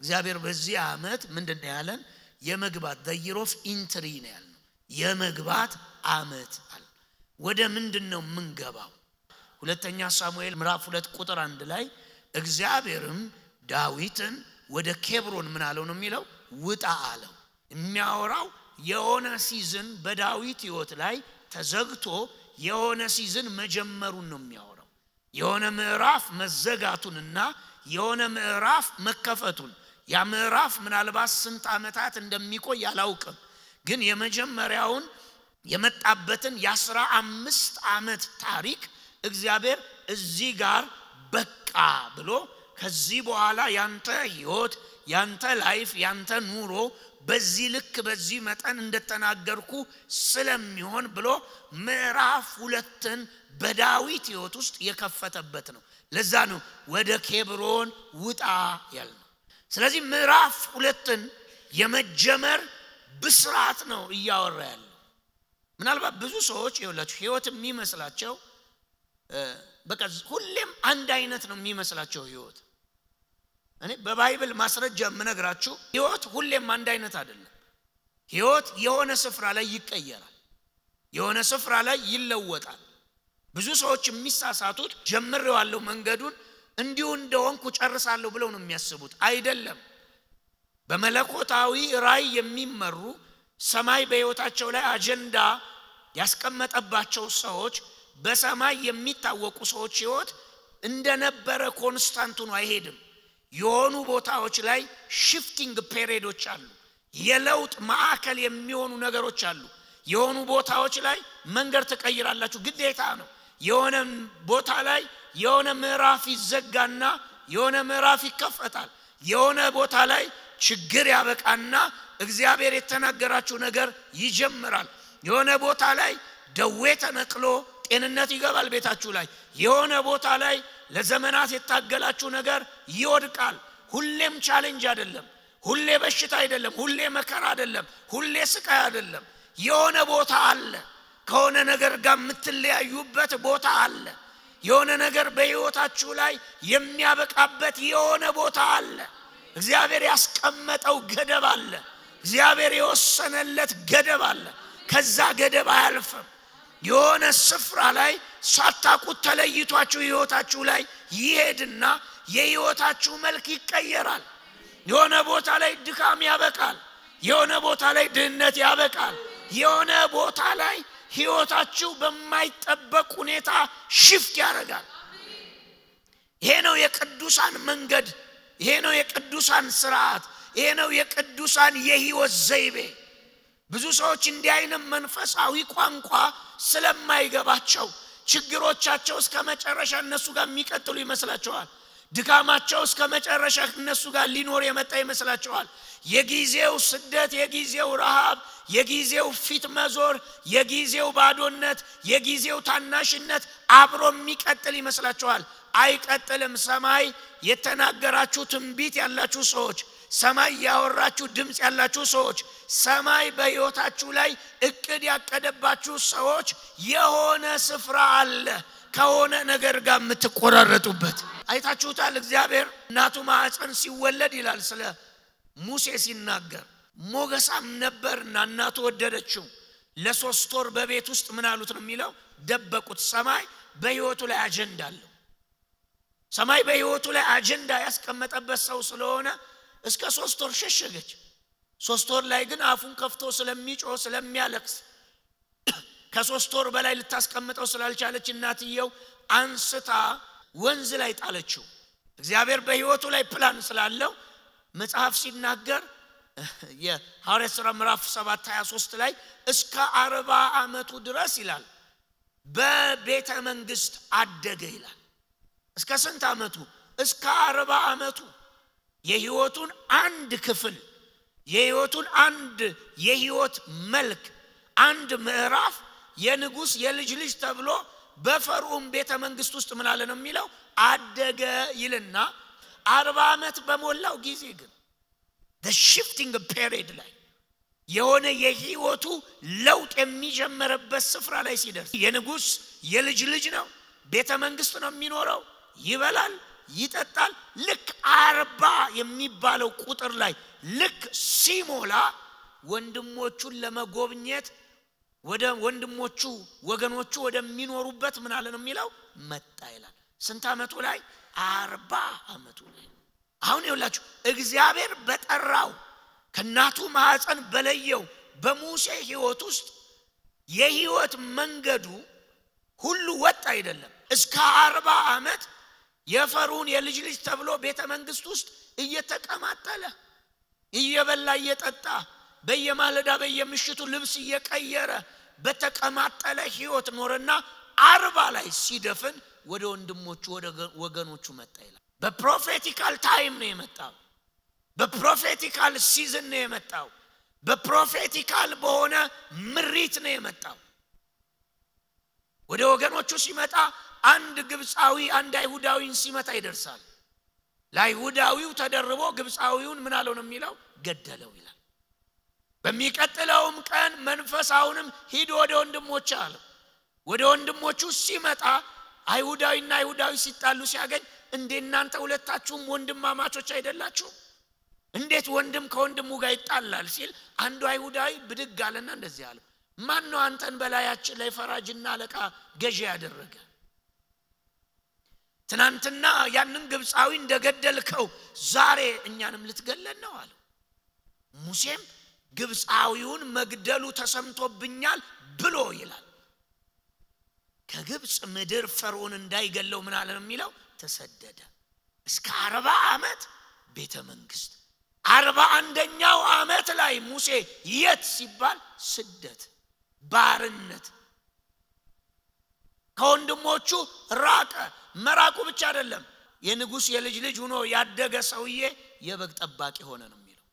እግዚአብሔር በዚህ ዓመት ምንድነው ያለን የመግባት the year of entry ነው ያለው የመግባት ዓመት አለ ወደ ምንድነው ምንገባው ሁለተኛ ሳሙኤል ምዕራፍ 2 ቁጥር 1 ላይ እግዚአብሔርም ዳዊትን ወደ ኬብሮን ምን አለው ነው የሚለው ውጣ አለው የሚያወራው የሆነ ሲዝን በዳዊት ሕይወት ላይ ተዘግቶ የሆነ ሲዝን መጀመሩን ነው የሚያወራው የሆነ ምዕራፍ መዘጋቱንና የሆነ ምዕራፍ መከፈቱን ያ ምዕራፍ ምናልባት ስንት ዓመታት እንደሚቆይ ያላውቅም ግን የመጀመሪያውን የመጣበትን የ15 ዓመት ታሪክ እግዚአብሔር እዚህ ጋር በቃ ብሎ ከዚህ በኋላ ያንተ ሕይወት ያንተ ላይፍ ያንተ ኑሮ በዚህ ልክ በዚህ መጠን እንደተናገርኩ ስለሚሆን ብሎ ምዕራፍ 2ን በዳዊት ሕይወት ውስጥ የከፈተበት ነው ለዛ ነው ወደ ኬብሮን ውጣ ያልነው ስለዚህ ምዕራፍ 2ን የመጀመር ብስራት ነው እያወራ ያለው ምናልባት ብዙ ሰዎች ይኸውላችሁ ሕይወት የሚመስላቸው በቃ ሁሌም አንድ አይነት ነው የሚመስላቸው ሕይወት እኔ በባይብል ማስረጃ ምነግራችሁ ሕይወት ሁሌም አንድ አይነት አይደለም ሕይወት የሆነ ስፍራ ላይ ይቀየራል የሆነ ስፍራ ላይ ይለወጣል ብዙ ሰዎች የሚሳሳቱት ጀምሬዋለሁ መንገዱን እንዲሁ እንደሆንኩ ጨርሳለሁ ብለው ነው የሚያስቡት አይደለም በመለኮታዊ ራይ የሚመሩ ሰማይ በሕይወታቸው ላይ አጀንዳ ያስቀመጠባቸው ሰዎች በሰማይ የሚታወቁ ሰዎች ሕይወት እንደነበረ ኮንስታንት ነው አይሄድም የሆኑ ቦታዎች ላይ ሽፍቲንግ ፔሪዶች አሉ የለውጥ ማዕከል የሚሆኑ ነገሮች አሉ የሆኑ ቦታዎች ላይ መንገድ ተቀይራላችሁ ግዴታ ነው የሆነ ቦታ ላይ የሆነ ምዕራፍ ይዘጋና የሆነ ምዕራፍ ይከፈታል የሆነ ቦታ ላይ ችግር ያበቃና እግዚአብሔር የተናገራችሁ ነገር ይጀምራል የሆነ ቦታ ላይ ደዌ ተነቅሎ ጤንነት ይገባል ቤታችሁ ላይ የሆነ ቦታ ላይ ለዘመናት የታገላችሁ ነገር ይወድቃል ሁሌም ቻሌንጅ አይደለም ሁሌ በሽታ አይደለም ሁሌ መከራ አይደለም ሁሌ ስቃይ አይደለም የሆነ ቦታ አለ ከሆነ ነገር ጋር የምትለያዩበት ቦታ አለ የሆነ ነገር በሕይወታችሁ ላይ የሚያበቃበት የሆነ ቦታ አለ እግዚአብሔር ያስቀመጠው ገደብ አለ እግዚአብሔር የወሰነለት ገደብ አለ ከዛ ገደብ አያልፍም የሆነ ስፍራ ላይ ሳታቁት ተለይቷችሁ ሕይወታችሁ ላይ ይሄድና የሕይወታችሁ መልክ ይቀየራል የሆነ ቦታ ላይ ድካም ያበቃል የሆነ ቦታ ላይ ድህነት ያበቃል የሆነ ቦታ ላይ ሕይወታችሁ በማይጠበቅ ሁኔታ ሽፍት ያደርጋል ይሄ ነው የቅዱሳን መንገድ ይሄ ነው የቅዱሳን ሥርዓት ይሄ ነው የቅዱሳን የሕይወት ዘይቤ ብዙ ሰዎች እንዲህ አይነት መንፈሳዊ ቋንቋ ስለማይገባቸው ችግሮቻቸው እስከ መጨረሻ እነሱ ጋር የሚቀጥሉ ይመስላቸዋል ድካማቸው እስከ መጨረሻ እነሱ ጋር ሊኖር የመጣ ይመስላቸዋል የጊዜው ስደት የጊዜው ረሃብ የጊዜው ፊት መዞር የጊዜው ባዶነት የጊዜው ታናሽነት አብሮ የሚቀጥል ይመስላቸዋል አይቀጥልም ሰማይ የተናገራችሁ ትንቢት ያላችሁ ሰዎች ሰማይ ያወራችሁ ድምጽ ያላችሁ ሰዎች ሰማይ በሕይወታችሁ ላይ እቅድ ያቀደባችሁ ሰዎች የሆነ ስፍራ አለ ከሆነ ነገር ጋር የምትቆራረጡበት አይታችሁታል እግዚአብሔር እናቱ ማዕፀን ሲወለድ ይላል ስለ ሙሴ ሲናገር ሞገሳም ነበርና እናቱ ወደደችው ለ3 ወር በቤት ውስጥ ምን አሉት ነው የሚለው ደበቁት ሰማይ በሕይወቱ ላይ አጀንዳ አለው ሰማይ በሕይወቱ ላይ አጀንዳ ያስቀመጠበት ሰው ስለሆነ እስከ 3 ወር ሸሸገች 3 ወር ላይ ግን አፉን ከፍቶ ስለሚጮህ ስለሚያለቅስ ከ3 ወር በላይ ልታስቀምጠው ስላልቻለች እናትየው አንስታ ወንዝ ላይ ጣለችው እግዚአብሔር በሕይወቱ ላይ ፕላን ስላለው መጽሐፍ ሲናገር የሐዋርያት ሥራ ምዕራፍ 7:23 ላይ እስከ 40 ዓመቱ ድረስ ይላል በቤተ መንግስት አደገ ይላል እስከ ስንት ዓመቱ እስከ 40 ዓመቱ የሕይወቱን አንድ ክፍል የሕይወቱን አንድ የሕይወት መልክ አንድ ምዕራፍ የንጉስ የልጅ ልጅ ተብሎ በፈርዖን ቤተ መንግስት ውስጥ ምን አለ ነው የሚለው አደገ ይልና 40 ዓመት በሞላው ጊዜ ግን the shifting period ላይ የሆነ የሕይወቱ ለውጥ የሚጀምርበት ስፍራ ላይ ሲደርስ የንጉስ የልጅ ልጅ ነው ቤተ መንግስት ነው የሚኖረው ይበላል ይጠጣል። ልክ 40 የሚባለው ቁጥር ላይ ልክ ሲሞላ ወንድሞቹን ለመጎብኘት ወደ ወንድሞቹ ወገኖቹ ወደሚኖሩበት ምን አለ ነው የሚለው መጣ ይላል። ስንት አመቱ ላይ? 40 አመቱ ላይ። አሁን ይኸውላችሁ እግዚአብሔር በጠራው ከናቱ ማህፀን በለየው በሙሴ ህይወት ውስጥ የህይወት መንገዱ ሁሉ ወጥ አይደለም። እስከ 40 አመት የፈርዖን የልጅ ልጅ ተብሎ ቤተ መንግስት ውስጥ እየተቀማጠለ እየበላ እየጠጣ በየማለዳ በየምሽቱ ልብስ እየቀየረ በተቀማጠለ ህይወት ኖርና 40 ላይ ሲደፍን ወደ ወንድሞቹ ወደ ወገኖቹ መጣ ይላል። በፕሮፌቲካል ታይም ነው የመጣው። በፕሮፌቲካል ሲዝን ነው የመጣው። በፕሮፌቲካል በሆነ ምሪት ነው የመጣው። ወደ ወገኖቹ ሲመጣ አንድ ግብፃዊ አንድ አይሁዳዊን ሲመታ ይደርሳል። ለአይሁዳዊው ተደርቦ ግብፃዊውን ምን አለው ነው የሚለው ገደለው ይላል። በሚቀጥለውም ቀን መንፈሳውንም ሂድ ወደ ወንድሞቹ አለው። ወደ ወንድሞቹ ሲመጣ አይሁዳዊና አይሁዳዊ ሲጣሉ ሲያገኝ እንዴ እናንተ ሁለታችሁም ወንድማማቾች አይደላችሁ? እንዴት ወንድም ከወንድሙ ጋር ይጣላል ሲል አንዱ አይሁዳዊ ብድግ አለና እንደዚህ አለ፣ ማን ነው አንተን በላያችን ላይ ፈራጅና አለቃ ገዢ ያደረገ? ትናንትና ያንን ግብፃዊ እንደገደልከው ዛሬ እኛንም ልትገለን ነው አለ። ሙሴም ግብፃዊውን መግደሉ ተሰምቶብኛል ብሎ ይላል ከግብፅ ምድር ፈርዖን እንዳይገለው ምን አለ ነው የሚለው ተሰደደ። እስከ 40 አመት ቤተ መንግስት 41ኛው አመት ላይ ሙሴ የት ሲባል ስደት ባርነት ከወንድሞቹ ራቀ። መራቁ ብቻ አይደለም የንጉስ የልጅ ልጅ ሆኖ ያደገ ሰውዬ የበግ ጠባቂ ሆነ ነው የሚለው።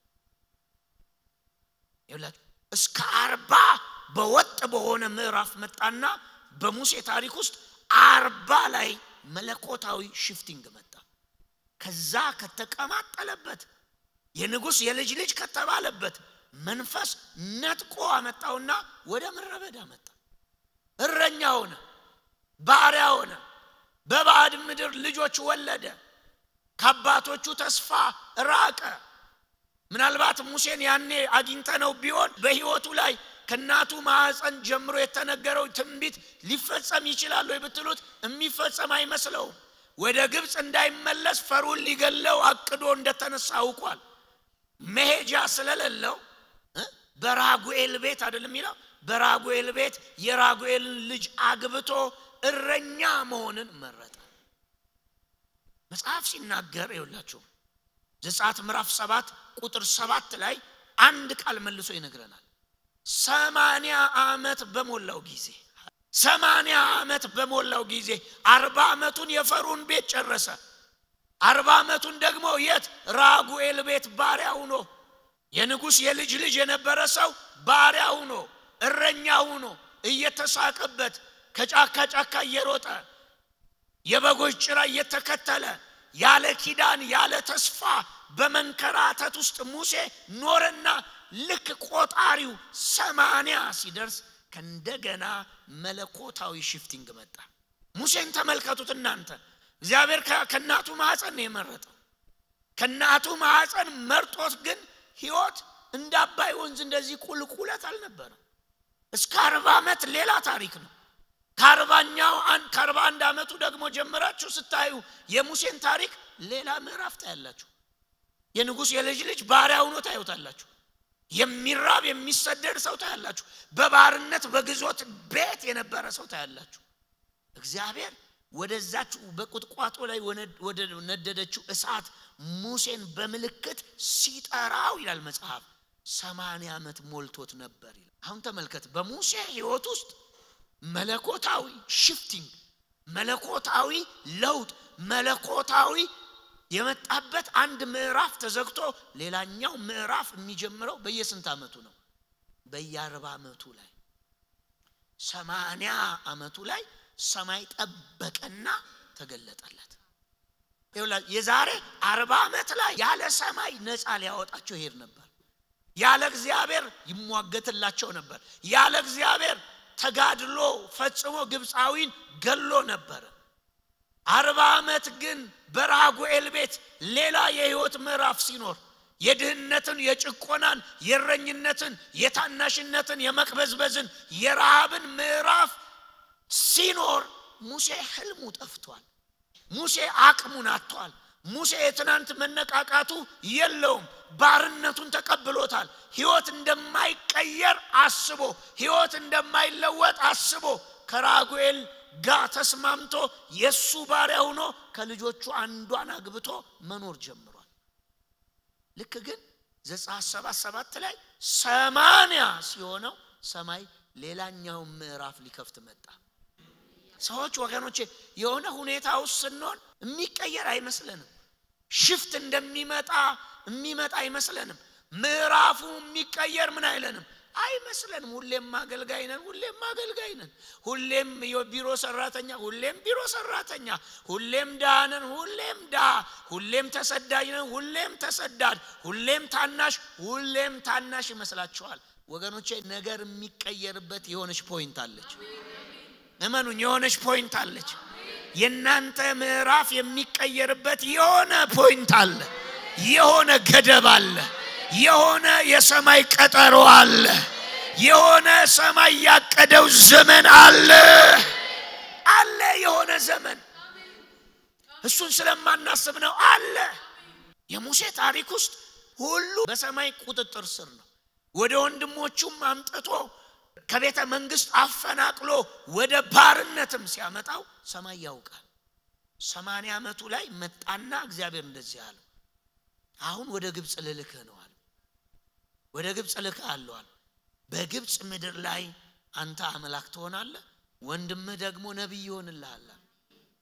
ይላል እስከ 40 በወጥ በሆነ ምዕራፍ መጣና በሙሴ ታሪክ ውስጥ 40 ላይ መለኮታዊ ሽፍቲንግ መጣ። ከዛ ከተቀማጠለበት የንጉስ የልጅ ልጅ ከተባለበት መንፈስ ነጥቆ አመጣውና ወደ ምረበዳ መጣ። እረኛ ሆነ፣ ባሪያ ሆነ፣ በባዕድ ምድር ልጆች ወለደ፣ ከአባቶቹ ተስፋ ራቀ። ምናልባት ሙሴን ያኔ አግኝተነው ቢሆን በህይወቱ ላይ ከናቱ ማህፀን ጀምሮ የተነገረው ትንቢት ሊፈጸም ይችላል ወይ ብትሉት የሚፈጸም አይመስለው። ወደ ግብፅ እንዳይመለስ ፈርዖን ሊገለው አቅዶ እንደተነሳ አውቋል። መሄጃ ስለሌለው በራጉኤል ቤት አይደለም የሚለው በራጉኤል ቤት የራጉኤልን ልጅ አግብቶ እረኛ መሆንን መረጠ። መጽሐፍ ሲናገር ይኸውላችሁ ዘጸአት ምዕራፍ 7 ቁጥር 7 ላይ አንድ ቃል መልሶ ይነግረናል። 80 አመት በሞላው ጊዜ 80 አመት በሞላው ጊዜ 40 አመቱን የፈርዖን ቤት ጨረሰ። 40 አመቱን ደግሞ የት ራጉኤል ቤት ባሪያ ሆኖ የንጉስ የልጅ ልጅ የነበረ ሰው ባሪያ ሆኖ እረኛ ሆኖ እየተሳቀበት ከጫካ ጫካ እየሮጠ የበጎች ጭራ እየተከተለ ያለ ኪዳን ያለ ተስፋ በመንከራተት ውስጥ ሙሴ ኖረና ልክ ቆጣሪው 80 ሲደርስ ከእንደገና መለኮታዊ ሽፍቲንግ መጣ። ሙሴን ተመልከቱት እናንተ። እግዚአብሔር ከናቱ ማህፀን ነው የመረጠው። ከናቱ ማህፀን መርጦት ግን ህይወት እንደ አባይ ወንዝ እንደዚህ ቁልቁለት አልነበረም። እስከ 40 አመት ሌላ ታሪክ ነው። ከ41 አመቱ ደግሞ ጀምራችሁ ስታዩ የሙሴን ታሪክ ሌላ ምዕራፍ ታያላችሁ። የንጉስ የልጅ ልጅ ባሪያ ሆኖ ታዩታላችሁ። የሚራብ የሚሰደድ ሰው ታያላችሁ። በባርነት በግዞት ቤት የነበረ ሰው ታያላችሁ። እግዚአብሔር ወደዛች በቁጥቋጦ ላይ ወደ ነደደችው እሳት ሙሴን በመልእክት ሲጠራው ይላል መጽሐፍ 80 አመት ሞልቶት ነበር ይላል። አሁን ተመልከት በሙሴ ህይወት ውስጥ መለኮታዊ ሽፍቲንግ መለኮታዊ ለውጥ መለኮታዊ የመጣበት አንድ ምዕራፍ ተዘግቶ ሌላኛው ምዕራፍ የሚጀምረው በየስንት አመቱ ነው? በየ40 አመቱ ላይ 80 አመቱ ላይ ሰማይ ጠበቀና ተገለጠለት። ይኸውላችሁ የዛሬ 40 አመት ላይ ያለ ሰማይ ነፃ ሊያወጣቸው ይሄድ ነበር። ያለ እግዚአብሔር ይሟገትላቸው ነበር። ያለ እግዚአብሔር ተጋድሎ ፈጽሞ ግብፃዊን ገሎ ነበር። 40 ዓመት ግን በራጉኤል ቤት ሌላ የህይወት ምዕራፍ ሲኖር የድህነትን የጭቆናን የረኝነትን የታናሽነትን የመቅበዝበዝን የረሃብን ምዕራፍ ሲኖር ሙሴ ህልሙ ጠፍቷል። ሙሴ አቅሙን አጥቷል። ሙሴ የትናንት መነቃቃቱ የለውም። ባርነቱን ተቀብሎታል። ህይወት እንደማይቀየር አስቦ ህይወት እንደማይለወጥ አስቦ ከራጉኤል ጋር ተስማምቶ የሱ ባሪያ ሆኖ ከልጆቹ አንዷን አግብቶ መኖር ጀምሯል። ልክ ግን ዘጸአት 7:7 ላይ 80 ሲሆነው ሰማይ ሌላኛው ምዕራፍ ሊከፍት መጣ። ሰዎች ወገኖቼ የሆነ ሁኔታ ውስጥ ስንሆን የሚቀየር አይመስለንም። ሽፍት እንደሚመጣ አይመስለንም። ምዕራፉ የሚቀየር ምን አይለንም አይመስለንም። ሁሌም አገልጋይ ነን፣ ሁሌም የቢሮ ሰራተኛ፣ ሁሌም ቢሮ ሰራተኛ፣ ሁሌም ዳነን፣ ሁሌም ሁሌም ተሰዳጅ ነን፣ ሁሌም ተሰዳድ፣ ሁሌም ታናሽ ይመስላችኋል። ወገኖቼ ነገር የሚቀየርበት የሆነች ፖይንት አለች። እመኑኝ የሆነች ፖይንት አለች። የናንተ ምዕራፍ የሚቀየርበት የሆነ ፖይንት አለ። የሆነ ገደብ አለ። የሆነ የሰማይ ቀጠሮ አለ። የሆነ ሰማይ ያቀደው ዘመን አለ የሆነ ዘመን እሱን ስለማናስብ ነው አለ። የሙሴ ታሪክ ውስጥ ሁሉ በሰማይ ቁጥጥር ስር ነው። ወደ ወንድሞቹም አምጥቶ ከቤተ መንግስት አፈናቅሎ ወደ ባርነትም ሲያመጣው ሰማይ ያውቃል። 80 ዓመቱ ላይ መጣና እግዚአብሔር እንደዚህ አለ፣ አሁን ወደ ግብጽ ልልክህ ነው አለ። ወደ ግብጽ ልልክሃለሁ አለ። በግብጽ ምድር ላይ አንተ አምላክ ትሆናለህ፣ ወንድምህ ደግሞ ነብይ ይሆንልሃል።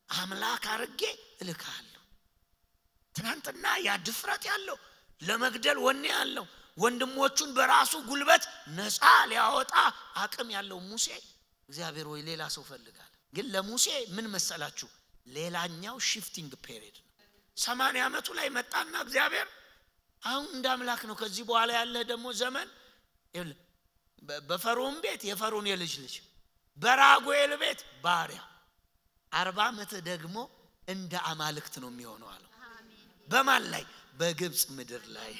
አምላክ አርጌ እልክሃለሁ። ትናንትና ያ ድፍረት ያለው ለመግደል ወኔ ያለው ወንድሞቹን በራሱ ጉልበት ነፃ ሊያወጣ አቅም ያለው ሙሴ እግዚአብሔር ወይ ሌላ ሰው ፈልጋል። ግን ለሙሴ ምን መሰላችሁ ሌላኛው ሽፍቲንግ ፔሪድ ነው። 80 ዓመቱ ላይ መጣና እግዚአብሔር አሁን እንደ አምላክ ነው። ከዚህ በኋላ ያለ ደግሞ ዘመን በፈርዖን ቤት የፈርዖን የልጅ ልጅ፣ በራጉኤል ቤት ባሪያ፣ 40 ዓመት ደግሞ እንደ አማልክት ነው የሚሆነው አለ። በማን ላይ? በግብጽ ምድር ላይ።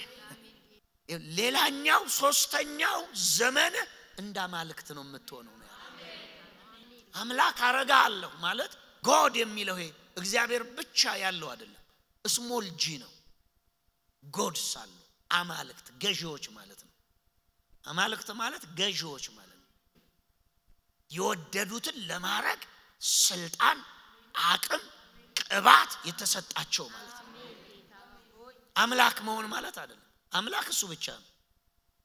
ሌላኛው ሶስተኛው ዘመን እንደ አማልክት ነው የምትሆነው ነው ያለው። አምላክ አረጋለሁ ማለት ጎድ የሚለው ይሄ እግዚአብሔር ብቻ ያለው አይደለም፣ ስሞል ጂ ነው። ጎድስ አሉ አማልክት ገዢዎች ማለት ነው። አማልክት ማለት ገዢዎች ማለት ነው። የወደዱትን ለማድረግ ስልጣን፣ አቅም፣ ቅባት የተሰጣቸው ማለት ነው። አምላክ መሆን ማለት አይደለም። አምላክ እሱ ብቻ ነው።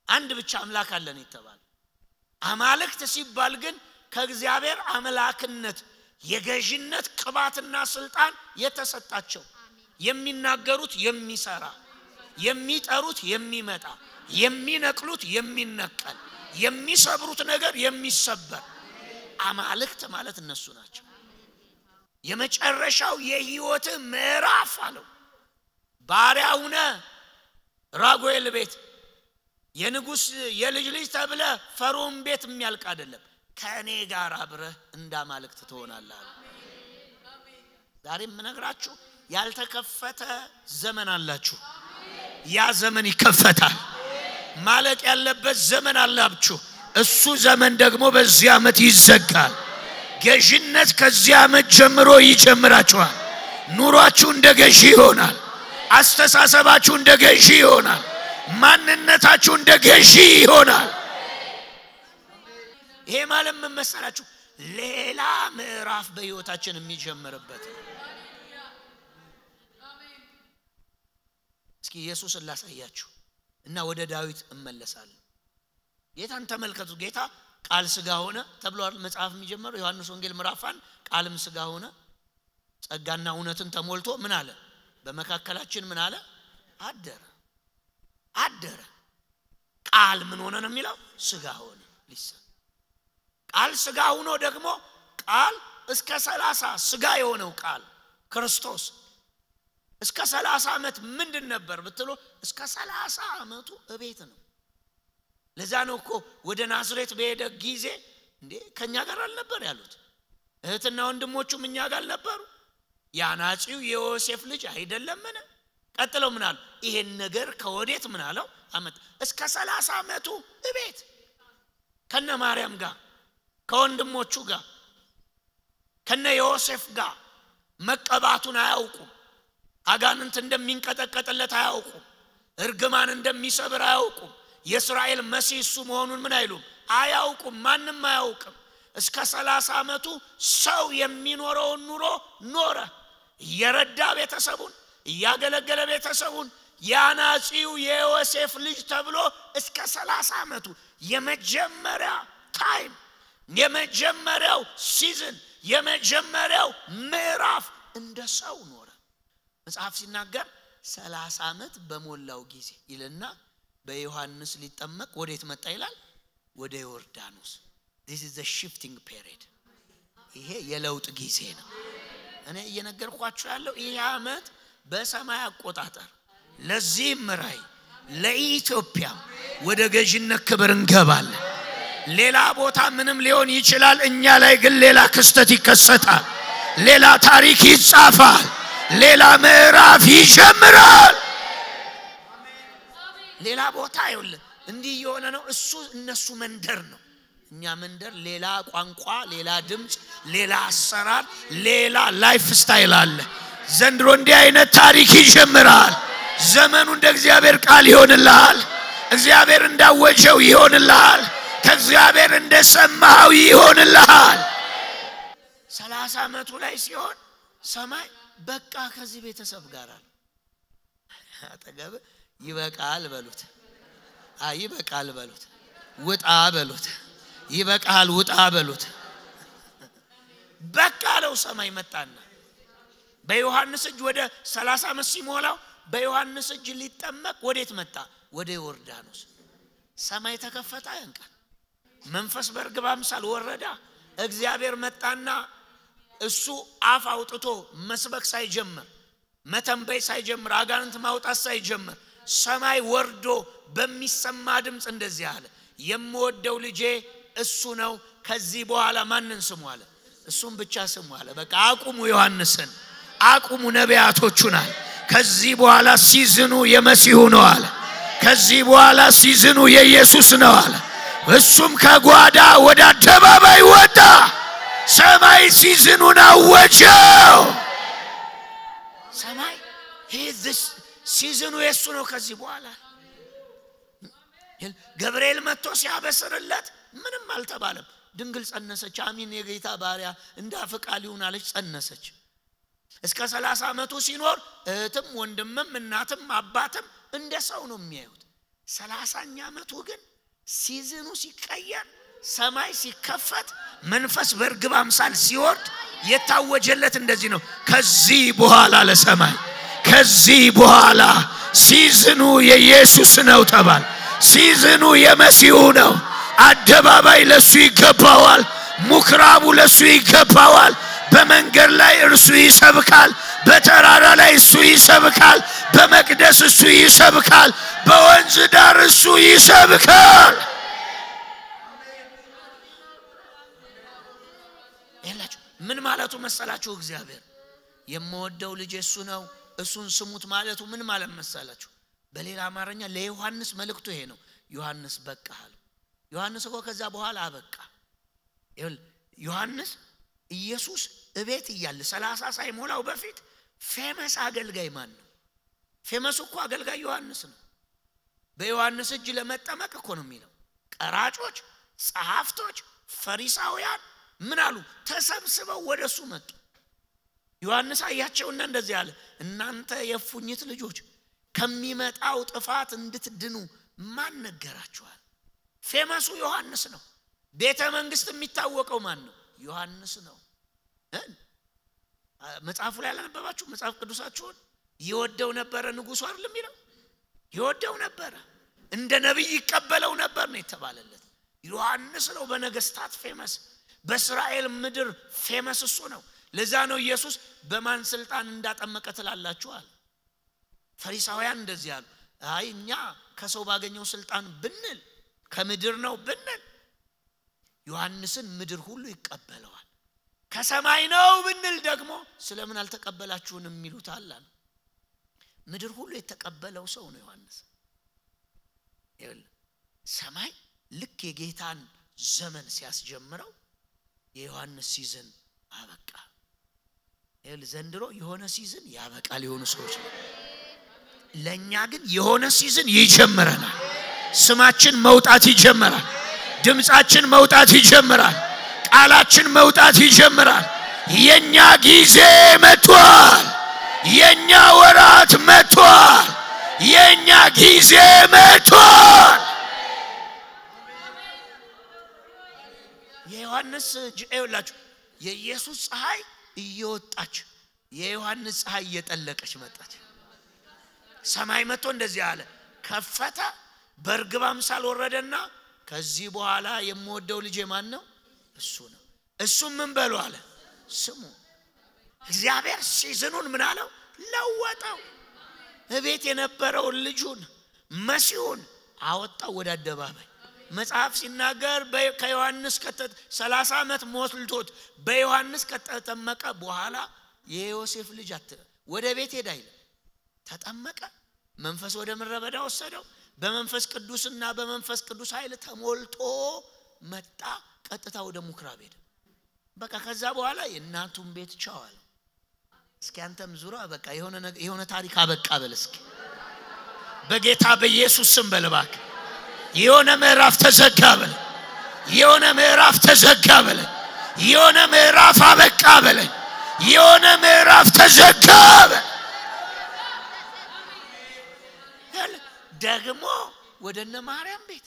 አንድ ብቻ አምላክ አለን ይተባል። አማልክት ሲባል ግን ከእግዚአብሔር አምላክነት የገዢነት ቅባትና ስልጣን የተሰጣቸው፣ የሚናገሩት የሚሰራ፣ የሚጠሩት የሚመጣ፣ የሚነቅሉት የሚነቀል፣ የሚሰብሩት ነገር የሚሰበር አማልክት ማለት እነሱ ናቸው። የመጨረሻው የህይወት ምዕራፍ አለው ባሪያውነ ራጉኤል ቤት የንጉስ የልጅ ልጅ ተብለ ፈርዖን ቤት የሚያልቅ አይደለም፣ ከኔ ጋር አብረህ እንዳማልክት ትሆናለህ። ዛሬም ምነግራችሁ ያልተከፈተ ዘመን አላችሁ። ያ ዘመን ይከፈታል። ማለቅ ያለበት ዘመን አላችሁ። እሱ ዘመን ደግሞ በዚህ ዓመት ይዘጋል። ገዢነት ከዚህ ዓመት ጀምሮ ይጀምራችኋል። ኑሯችሁ እንደ ገዢ ይሆናል። አስተሳሰባችሁ እንደ ገዢ ይሆናል። ማንነታችሁ እንደ ገዢ ይሆናል። ይሄ ማለት ምን መሰላችሁ? ሌላ ምዕራፍ በህይወታችን የሚጀምርበት ነው። እስኪ ኢየሱስን ላሳያችሁ እና ወደ ዳዊት እመለሳለሁ። ጌታን ተመልከቱ። ጌታ ቃል ሥጋ ሆነ ተብሏል። መጽሐፍ የሚጀምረው ዮሐንስ ወንጌል ምዕራፍ 1 ቃልም ሥጋ ሆነ ጸጋና እውነትን ተሞልቶ ምን አለ? በመካከላችን ምን አለ? አደረ። ቃል ምን ሆነ ነው የሚለው? ሥጋ ሆነ። ሊሰን ቃል ሥጋ ሆኖ ደግሞ ቃል እስከ 30 ሥጋ የሆነው ቃል ክርስቶስ እስከ 30 ዓመት ምንድን ነበር ብትሉ እስከ 30 ዓመቱ እቤት ነው። ለዛ ነው እኮ ወደ ናዝሬት በሄደ ጊዜ እንዴ ከኛ ጋር አልነበር ያሉት? እህትና ወንድሞቹም እኛ ጋር ነበሩ። ያናጺው የዮሴፍ ልጅ አይደለምን? ቀጥለው ምን አሉ? ይሄን ነገር ከወዴት ምን አለው አመጣ? እስከ 30 ዓመቱ እቤት ከነ ማርያም ጋር ከወንድሞቹ ጋር ከነ ዮሴፍ ጋር መቀባቱን አያውቁም። አጋንንት እንደሚንቀጠቀጥለት አያውቁም። እርግማን እንደሚሰብር አያውቁም። የእስራኤል መሲህ እሱ መሆኑን ምን አይሉም አያውቁም። ማንም አያውቅም። እስከ 30 ዓመቱ ሰው የሚኖረውን ኑሮ ኖረ። እየረዳ ቤተሰቡን እያገለገለ ቤተሰቡን ያናጺው የዮሴፍ ልጅ ተብሎ እስከ 30 ዓመቱ የመጀመሪያ ታይም የመጀመሪያው ሲዝን የመጀመሪያው ምዕራፍ እንደ ሰው ኖረ። መጽሐፍ ሲናገር 30 ዓመት በሞላው ጊዜ ይልና በዮሐንስ ሊጠመቅ ወዴት መጣ ይላል? ወደ ዮርዳኖስ። this is the shifting period። ይሄ የለውጥ ጊዜ ነው። እኔ እየነገርኳችሁ ያለው ይሄ ዓመት በሰማይ አቆጣጠር ለዚህ ምራይ ለኢትዮጵያ ወደ ገዥነት ክብር እንገባለን። ሌላ ቦታ ምንም ሊሆን ይችላል። እኛ ላይ ግን ሌላ ክስተት ይከሰታል። ሌላ ታሪክ ይጻፋል። ሌላ ምዕራፍ ይጀምራል። ሌላ ቦታ ይውል እንዲህ የሆነ ነው። እሱ እነሱ መንደር ነው። እኛ መንደር ሌላ ቋንቋ፣ ሌላ ድምጽ፣ ሌላ አሰራር፣ ሌላ ላይፍ ስታይል አለ። ዘንድሮ እንዲህ አይነት ታሪክ ይጀምራል። ዘመኑ እንደ እግዚአብሔር ቃል ይሆንልሃል። እግዚአብሔር እንዳወጀው ይሆንልሃል። ከእግዚአብሔር እንደሰማው ይሆንልሃል። 30 ዓመቱ ላይ ሲሆን ሰማይ በቃ ከዚህ ቤተሰብ ጋር አለ አጠገብ ይበቃል በሉት። ይበቃል በሉት። ውጣ በሉት። ይበቃል ውጣ በሉት። በቃ ነው። ሰማይ መጣና በዮሐንስ እጅ ወደ 30 ዓመት ሲሞላው በዮሐንስ እጅ ሊጠመቅ ወዴት መጣ? ወደ ዮርዳኖስ። ሰማይ ተከፈተ። ያንቃል መንፈስ በርግብ አምሳል ወረዳ። እግዚአብሔር መጣና እሱ አፍ አውጥቶ መስበክ ሳይጀምር መተንበይ ሳይጀምር አጋንንት ማውጣት ሳይጀምር ሰማይ ወርዶ በሚሰማ ድምጽ እንደዚህ አለ፣ የምወደው ልጄ እሱ ነው፣ ከዚህ በኋላ ማንን ስሙ አለ? እሱም ብቻ ስሙ አለ። በቃ አቁሙ፣ ዮሐንስን አቁሙ፣ ነቢያቶቹን አለ። ከዚህ በኋላ ሲዝኑ የመሲሁ ነው አለ። ከዚህ በኋላ ሲዝኑ የኢየሱስ ነው አለ። እሱም ከጓዳ ወደ አደባባይ ወጣ። ሰማይ ሲዝኑን አወጀው። ሰማይ ሲዝኑ የሱ ነው። ከዚህ በኋላ ገብርኤል መጥቶ ሲያበስርለት ምንም አልተባለም። ድንግል ጸነሰች። አሚን የጌታ ባሪያ እንዳፈቃል ይሁን አለች፣ ጸነሰች። እስከ 30 ዓመቱ ሲኖር እህትም ወንድምም እናትም አባትም እንደ ሰው ነው የሚያዩት። 30ኛ ዓመቱ ግን ሲዝኑ ሲቀየር ሰማይ ሲከፈት መንፈስ በርግብ አምሳል ሲወርድ የታወጀለት እንደዚህ ነው። ከዚህ በኋላ ለሰማይ ከዚህ በኋላ ሲዝኑ የኢየሱስ ነው ተባለ። ሲዝኑ የመሲሁ ነው። አደባባይ ለሱ ይገባዋል። ሙክራቡ ለሱ ይገባዋል። በመንገድ ላይ እርሱ ይሰብካል። በተራራ ላይ እሱ ይሰብካል። በመቅደስ እሱ ይሰብካል። በወንዝ ዳር እሱ ይሰብካል። ይላችሁ ምን ማለቱ መሰላችሁ? እግዚአብሔር የምወደው ልጅ እሱ ነው፣ እሱን ስሙት ማለቱ ምን ማለት መሰላችሁ? በሌላ አማርኛ ለዮሐንስ መልእክቱ ይሄ ነው። ዮሐንስ በቃል ዮሐንስ እኮ ከዛ በኋላ አበቃ። ዮሐንስ ኢየሱስ እቤት እያለ 30 ሳይሞላው በፊት ፌመስ አገልጋይ ማን ነው? ፌመስ እኮ አገልጋይ ዮሐንስ ነው። በዮሐንስ እጅ ለመጠመቅ እኮ ነው የሚለው። ቀራጮች፣ ጸሐፍቶች፣ ፈሪሳውያን ምን አሉ? ተሰብስበው ወደሱ መጡ። ዮሐንስ አያቸውና እንደዚህ አለ፣ እናንተ የፉኝት ልጆች ከሚመጣው ጥፋት እንድትድኑ ማን ነገራችኋል? ፌመሱ ዮሐንስ ነው። ቤተ መንግስት የሚታወቀው ማን ነው? ዮሐንስ ነው። መጽሐፉ ላይ አላነበባችሁ? መጽሐፍ ቅዱሳችሁን ይወደው ነበር ንጉሱ አይደለም ይለው? ይወደው ነበር፣ እንደ ነብይ ይቀበለው ነበር ነው የተባለለት። ዮሐንስ ነው በነገስታት ፌመስ፣ በእስራኤል ምድር ፌመስ እሱ ነው። ለዛ ነው ኢየሱስ በማን ስልጣን እንዳጠመቀ ትላላችኋል? ፈሪሳውያን እንደዚህ አሉ፣ አይ እኛ ከሰው ባገኘው ስልጣን ብንል ከምድር ነው ብንል ዮሐንስን ምድር ሁሉ ይቀበለዋል። ከሰማይ ነው ብንል ደግሞ ስለምን አልተቀበላችሁንም ይሉታል አለ። ምድር ሁሉ የተቀበለው ሰው ነው ዮሐንስ። ሰማይ ልክ የጌታን ዘመን ሲያስጀምረው የዮሐንስ ሲዝን አበቃ። ዘንድሮ የሆነ ሲዝን ያበቃል የሆኑ ሰዎች ነው። ለኛ ግን የሆነ ሲዝን ይጀምረናል። ስማችን መውጣት ይጀምራል። ድምጻችን መውጣት ይጀምራል። ቃላችን መውጣት ይጀምራል። የኛ ጊዜ መጥቷል። የኛ ወራት መጥቷል። የኛ ጊዜ መጥቷል። የዮሐንስ ጅኤውላችሁ የኢየሱስ ፀሐይ እየወጣች የዮሐንስ ፀሐይ እየጠለቀች መጣች። ሰማይ መጥቶ እንደዚህ አለ፣ ከፈተ፣ በርግብ አምሳል ወረደና ከዚህ በኋላ የምወደው ልጄ ማን ነው? እሱ ነው። እሱም ምን በሉ አለ? ስሙ። እግዚአብሔር ሲዝኑን ምን አለው? ለወጠው። እቤት የነበረው ልጁን መሲሁን አወጣው ወደ አደባባይ። መጽሐፍ ሲናገር ከዮሐንስ 30 ዓመት ሞልቶት በዮሐንስ ከተጠመቀ በኋላ የዮሴፍ ልጅ ወደ ቤት ሄዳ ይላል ተጠመቀ። መንፈስ ወደ ምድረ በዳ ወሰደው። በመንፈስ ቅዱስና በመንፈስ ቅዱስ ኃይል ተሞልቶ መጣ። ቀጥታ ወደ ምኩራብ ሄደ። በቃ ከዛ በኋላ የእናቱን ቤት ቻዋል። እስኪ አንተም ዙራ በቃ የሆነ ታሪክ አበቃ በል እስኪ በጌታ በኢየሱስ ስም በልባክ የሆነ ምዕራፍ ተዘጋ በል። የሆነ ምዕራፍ ተዘጋ በል። የሆነ ምዕራፍ አበቃ በል። የሆነ ምዕራፍ ተዘጋ በል። ደግሞ ወደነ ማርያም ቤት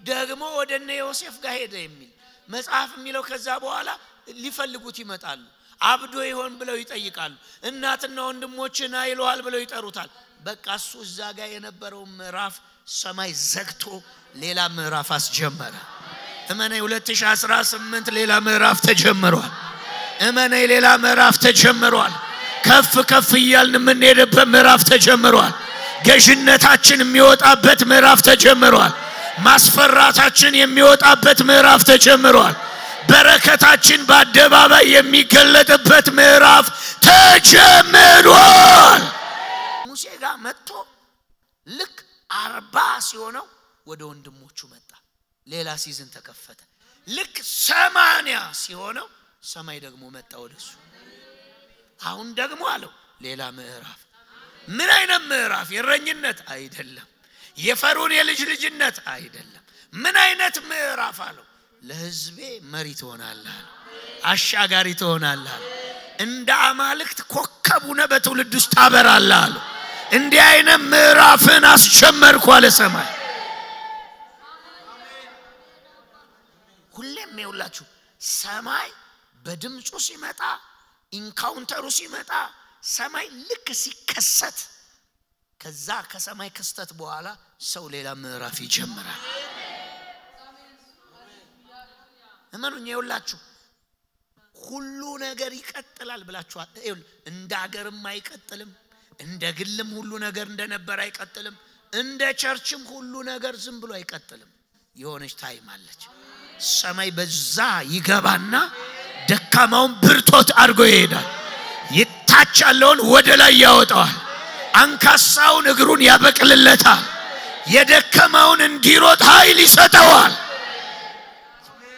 ደግሞ ወደነ ዮሴፍ ጋር ሄደ የሚል መጽሐፍ የሚለው ከዛ በኋላ ሊፈልጉት ይመጣሉ። አብዶ ይሆን ብለው ይጠይቃሉ። እናትና ወንድሞችና ይሏል ብለው ይጠሩታል። በቃ እሱ እዛ ጋር የነበረው ምዕራፍ ሰማይ ዘግቶ ሌላ ምዕራፍ አስጀመረ። እመኔ 2018 ሌላ ምዕራፍ ተጀምሯል። እመኔ ሌላ ምዕራፍ ተጀምሯል። ከፍ ከፍ ይያልን ምን ሄደበት ምዕራፍ ተጀምሯል። ገዥነታችን የሚወጣበት ምዕራፍ ተጀምሯል። ማስፈራታችን የሚወጣበት ምዕራፍ ተጀምሯል። በረከታችን በአደባባይ የሚገለጥበት ምዕራፍ ተጀምሯል። ሙሴ ጋር መጥቶ ልክ 40 ሲሆነው ወደ ወንድሞቹ መጣ። ሌላ ሲዝን ተከፈተ። ልክ 80 ሲሆነው ሰማይ ደግሞ መጣ ወደሱ። አሁን ደግሞ አለው ሌላ ምዕራፍ። ምን አይነት ምዕራፍ? የረኝነት አይደለም። የፈርዖን የልጅ ልጅነት አይደለም። ምን አይነት ምዕራፍ አለው? ለሕዝቤ መሪ ትሆናለህ፣ አሻጋሪ ትሆናለህ፣ እንደ አማልክት ኮከብ ሆነ በትውልድ ውስጥ ታበራለህ አለው። እንዲህ አይነት ምዕራፍን አስጀመርኩ አለ ሰማይ። ሁሌም ይውላችሁ ሰማይ በድምጹ ሲመጣ ኢንካውንተሩ ሲመጣ ሰማይ ልክ ሲከሰት ከዛ ከሰማይ ክስተት በኋላ ሰው ሌላ ምዕራፍ ይጀምራል። እመኑኝ ይውላችሁ ሁሉ ነገር ይቀጥላል ብላችኋል። እንደ ሀገርም አይቀጥልም፣ እንደ ግልም ሁሉ ነገር እንደነበር አይቀጥልም፣ እንደ ቸርችም ሁሉ ነገር ዝም ብሎ አይቀጥልም። የሆነች ታይም አለች። ሰማይ በዛ ይገባና ደካማውን ብርቶት አድርጎ ይሄዳል። ይታች ያለውን ወደ ላይ ያወጣዋል። አንካሳውን እግሩን ያበቅልለታል። የደከማውን እንዲሮጥ ኃይል ይሰጠዋል።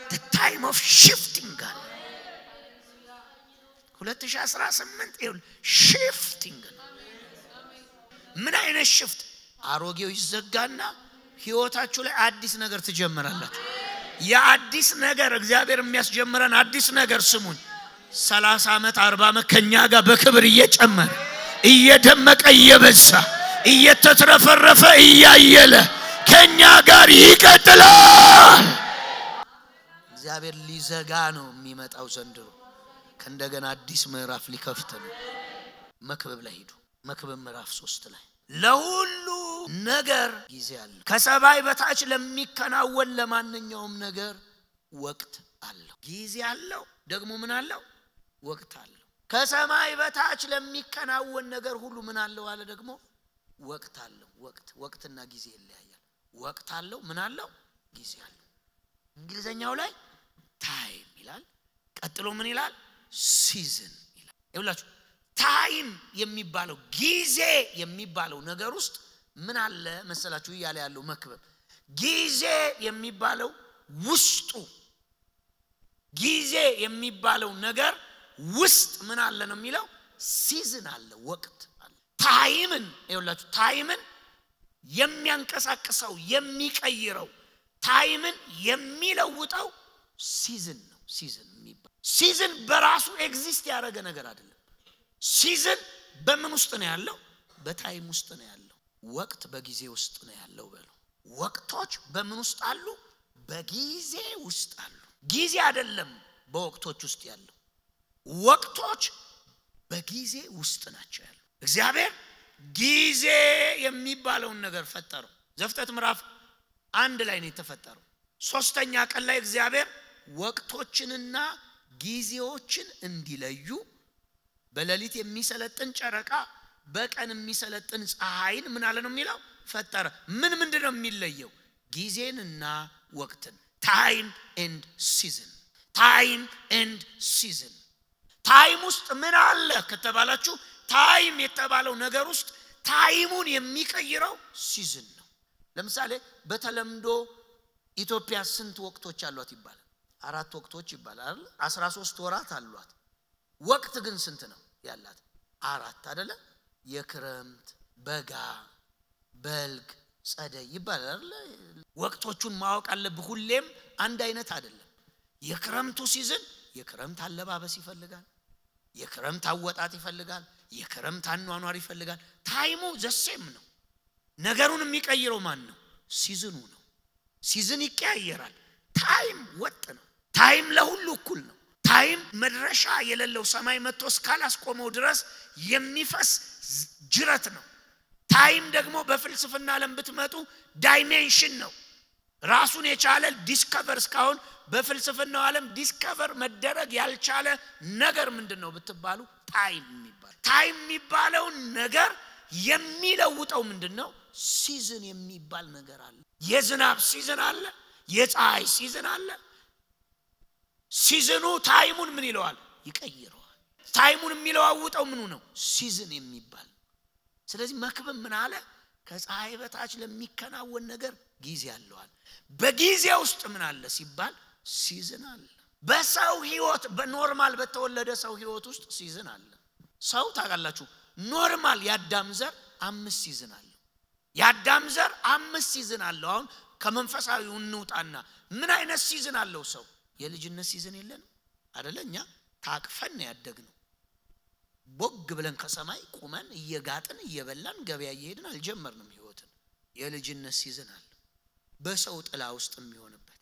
the time of shifting God 2018 ይሁን shifting ምን አይነት shift? አሮጌው ይዘጋና ህይወታችሁ ላይ አዲስ ነገር ትጀምራላችሁ። የአዲስ ነገር እግዚአብሔር የሚያስጀምረን አዲስ ነገር ስሙን 30 ዓመት 40 ዓመት ከኛ ጋር በክብር እየጨመረ እየደመቀ እየበዛ እየተትረፈረፈ እያየለ ከኛ ጋር ይቀጥላል። እግዚአብሔር ሊዘጋ ነው የሚመጣው ዘንድሮ። ከእንደገና አዲስ ምዕራፍ ሊከፍት ነው። መክብብ ላይ ሄዱ። መክብብ ምዕራፍ 3 ላይ ለሁሉ ነገር ጊዜ አለ። ከሰማይ በታች ለሚከናወን ለማንኛውም ነገር ወቅት አለው። ጊዜ አለው ደግሞ ምን አለው? ወቅት አለው። ከሰማይ በታች ለሚከናወን ነገር ሁሉ ምን አለው አለ? ደግሞ ወቅት አለው። ወቅትና ጊዜ ይለያያል። ወቅት አለው ምን አለው? ጊዜ አለው። እንግሊዘኛው ላይ ታይም ይላል። ቀጥሎ ምን ይላል? ሲዝን ይላል። ይኸውላችሁ ታይም የሚባለው ጊዜ የሚባለው ነገር ውስጥ ምን አለ መሰላችሁ እያለ ያለው መክብብ ጊዜ የሚባለው ውስጡ ጊዜ የሚባለው ነገር ውስጥ ምን አለ ነው የሚለው ሲዝን አለ ወቅት አለ። ታይምን ይኸውላችሁ ታይምን የሚያንቀሳቅሰው የሚቀይረው ታይምን የሚለውጠው ሲዝን ነው። ሲዝን የሚባል ሲዝን በራሱ ኤግዚስት ያደረገ ነገር አይደለም። ሲዝን በምን ውስጥ ነው ያለው? በታይም ውስጥ ነው ያለው። ወቅት በጊዜ ውስጥ ነው ያለው በለው። ወቅቶች በምን ውስጥ አሉ? በጊዜ ውስጥ አሉ። ጊዜ አይደለም በወቅቶች ውስጥ ያለው፣ ወቅቶች በጊዜ ውስጥ ናቸው ያለው። እግዚአብሔር ጊዜ የሚባለውን ነገር ፈጠረው። ዘፍጥረት ምዕራፍ 1 ላይ ነው የተፈጠረው። ሶስተኛ ቀን ላይ እግዚአብሔር ወቅቶችንና ጊዜዎችን እንዲለዩ በሌሊት የሚሰለጥን ጨረቃ በቀን የሚሰለጥን ፀሐይን ምን አለ ነው የሚለው ፈጠረ። ምንድነው የሚለየው? ጊዜንና ወቅትን። ታይም ኤንድ ሲዝን። ታይም ኤንድ ሲዝን። ታይም ውስጥ ምን አለ ከተባላችሁ ታይም የተባለው ነገር ውስጥ ታይሙን የሚቀይረው ሲዝን ነው። ለምሳሌ በተለምዶ ኢትዮጵያ ስንት ወቅቶች አሏት ይባላል? 4 ወቅቶች ይባላል። 13 ወራት አሏት። ወቅት ግን ስንት ነው ያላት? 4 አይደለ? የክረምት፣ በጋ፣ በልግ፣ ጸደይ ይባላል። ወቅቶቹን ማወቅ አለብህ። ሁሌም አንድ አይነት አይደለም። የክረምቱ ሲዝን የክረምት አለባበስ ይፈልጋል፣ የክረምት አወጣጥ ይፈልጋል፣ የክረምት አኗኗር ይፈልጋል። ታይሙ ዘሴም ነው። ነገሩን የሚቀይረው ማን ነው? ሲዝኑ ነው። ሲዝን ይቀያየራል። ታይም ወጥ ነው። ታይም ለሁሉ እኩል ነው። ታይም መድረሻ የሌለው ሰማይ መጥቶ እስካላስቆመው ድረስ የሚፈስ ጅረት ነው። ታይም ደግሞ በፍልስፍና ዓለም ብትመጡ ዳይሜንሽን ነው። ራሱን የቻለ ዲስከቨር እስካሁን በፍልስፍናው ዓለም ዲስከቨር መደረግ ያልቻለ ነገር ምንድነው ብትባሉ ታይም የሚባል። ታይም የሚባለው ነገር የሚለውጠው ምንድነው? ሲዝን የሚባል ነገር አለ። የዝናብ ሲዝን አለ፣ የፀሐይ ሲዝን አለ። ሲዝኑ ታይሙን ምን ይለዋል? ይቀይረዋል። ታይሙን የሚለዋውጠው ምኑ ነው? ሲዝን የሚባል። ስለዚህ መክብብ ምን አለ? ከፀሐይ በታች ለሚከናወን ነገር ጊዜ አለዋል። በጊዜ ውስጥ ምን አለ ሲባል ሲዝን አለ። በሰው ህይወት በኖርማል በተወለደ ሰው ህይወት ውስጥ ሲዝን አለ። ሰው ታውቃላችሁ ኖርማል ያዳም ዘር 5 ሲዝን አለ። ያዳም ዘር 5 ሲዝን አለው። አሁን ከመንፈሳዊው እንውጣና ምን አይነት ሲዝን አለው ሰው? የልጅነት ሲዝን የለንም አይደለ? እኛ ታቅፈን ያደግነው ቦግ ብለን ከሰማይ ቁመን እየጋጥን እየበላን ገበያ እየሄድን አልጀመርንም ህይወትን። የልጅነት ሲዝን አለ። በሰው ጥላ ውስጥ የሚሆንበት፣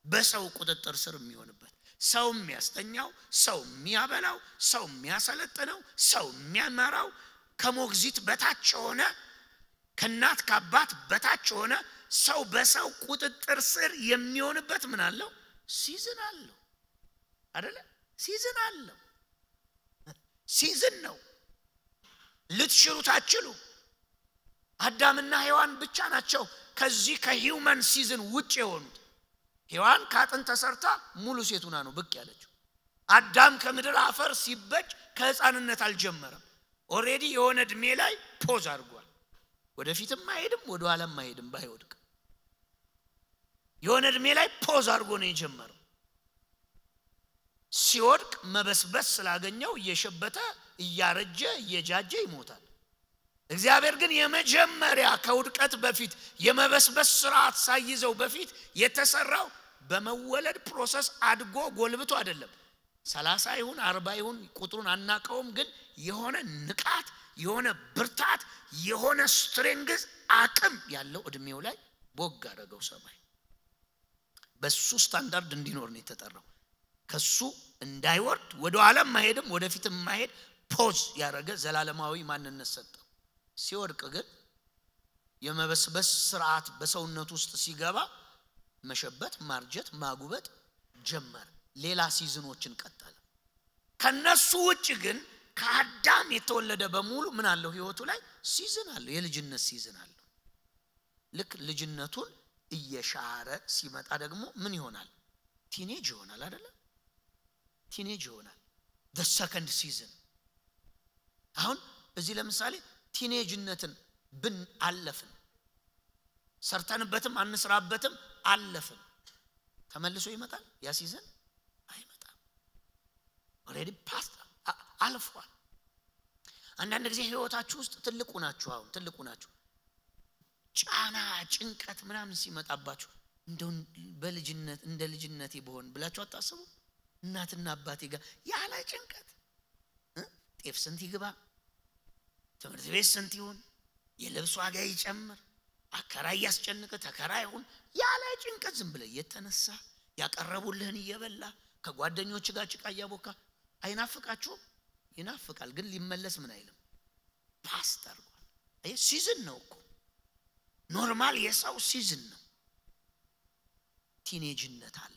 በሰው ቁጥጥር ስር የሚሆንበት፣ ሰው የሚያስተኛው፣ ሰው የሚያበላው፣ ሰው የሚያሰለጥነው፣ ሰው የሚያመራው፣ ከሞግዚት በታች ሆነ ከናት ከአባት በታች ሆነ ሰው በሰው ቁጥጥር ስር የሚሆንበት ምን አለው? ሲዝን አለው አይደለ? ሲዝን አለው። ሲዝን ነው። ልትሽሩት አትችሉ። አዳምና ሔዋን ብቻ ናቸው ከዚህ ከሂውመን ሲዝን ውጭ የሆኑት። ሔዋን ከአጥንት ተሰርታ ሙሉ ሴት ሆና ነው ብቅ ያለችው። አዳም ከምድር አፈር ሲበጅ ከህፃንነት አልጀመረም። ኦሬዲ የሆነ እድሜ ላይ ፖዝ አድርጓል። ወደፊትም አይሄድም ወደ ኋላም አይሄድም ባይወድቅ። የሆነ እድሜ ላይ ፖዝ አድርጎ ነው የጀመረው። ሲወድቅ መበስበስ ስላገኘው እየሸበተ እያረጀ እየጃጀ ይሞታል። እግዚአብሔር ግን የመጀመሪያ ከውድቀት በፊት የመበስበስ ስርዓት ሳይዘው በፊት የተሰራው በመወለድ ፕሮሰስ አድጎ ጎልብቶ አይደለም። 30 ይሁን 40 ይሁን ቁጥሩን አናቀውም፣ ግን የሆነ ንቃት፣ የሆነ ብርታት፣ የሆነ ስትሬንግዝ አቅም ያለው እድሜው ላይ ቦግ አደረገው ሰማይ። በሱ ስታንዳርድ እንዲኖር ነው የተጠራው። ከሱ እንዳይወርድ ወደ ዓለም ማሄድም ወደፊትም ማሄድ ፖዝ ያደረገ ዘላለማዊ ማንነት ሰጠው። ሲወድቅ ግን የመበስበስ ስርዓት በሰውነት ውስጥ ሲገባ መሸበት፣ ማርጀት፣ ማጉበጥ ጀመረ። ሌላ ሲዝኖችን ቀጠለ። ከነሱ ውጭ ግን ከአዳም የተወለደ በሙሉ ምን አለው? ህይወቱ ላይ ሲዝን አለው። የልጅነት ሲዝን አለው። ልክ ልጅነቱን እየሻረ ሲመጣ ደግሞ ምን ይሆናል? ቲኔጅ ይሆናል አይደለ? ቲኔጅ ይሆናል። the second season አሁን እዚህ ለምሳሌ ቲኔጅነትን ብን አለፍን ሰርተንበትም አንስራበትም አለፍን ተመልሶ ይመጣል ያ ሲዝን አይመጣም already past አልፏል አንዳንድ ጊዜ ህይወታችሁ ውስጥ ትልቁ ናችሁ ጫና ጭንቀት ምናምን ሲመጣባችሁ እንደው በልጅነት እንደ ልጅነቴ በሆን ብላችሁ አታስቡ እናትና አባቴ ጋር ያለ ጭንቀት ጤፍ ስንት ይግባ ትምህርት ቤት ስንት ይሁን የልብስ ዋጋ ይጨምር አከራይ ያስጨንቀ ተከራይሁን ያለ ጭንቀት ዝም ብለ የተነሳ ያቀረቡልህን እየበላ ከጓደኞች ጋር ጭቃ ያቦካ አይናፍቃችሁ ይናፍቃል ግን ሊመለስ ምን አይልም ፓስተር አይ ሲዝን ነው እኮ ኖርማል የሰው ሲዝን ነው ቲኔጅነት አለ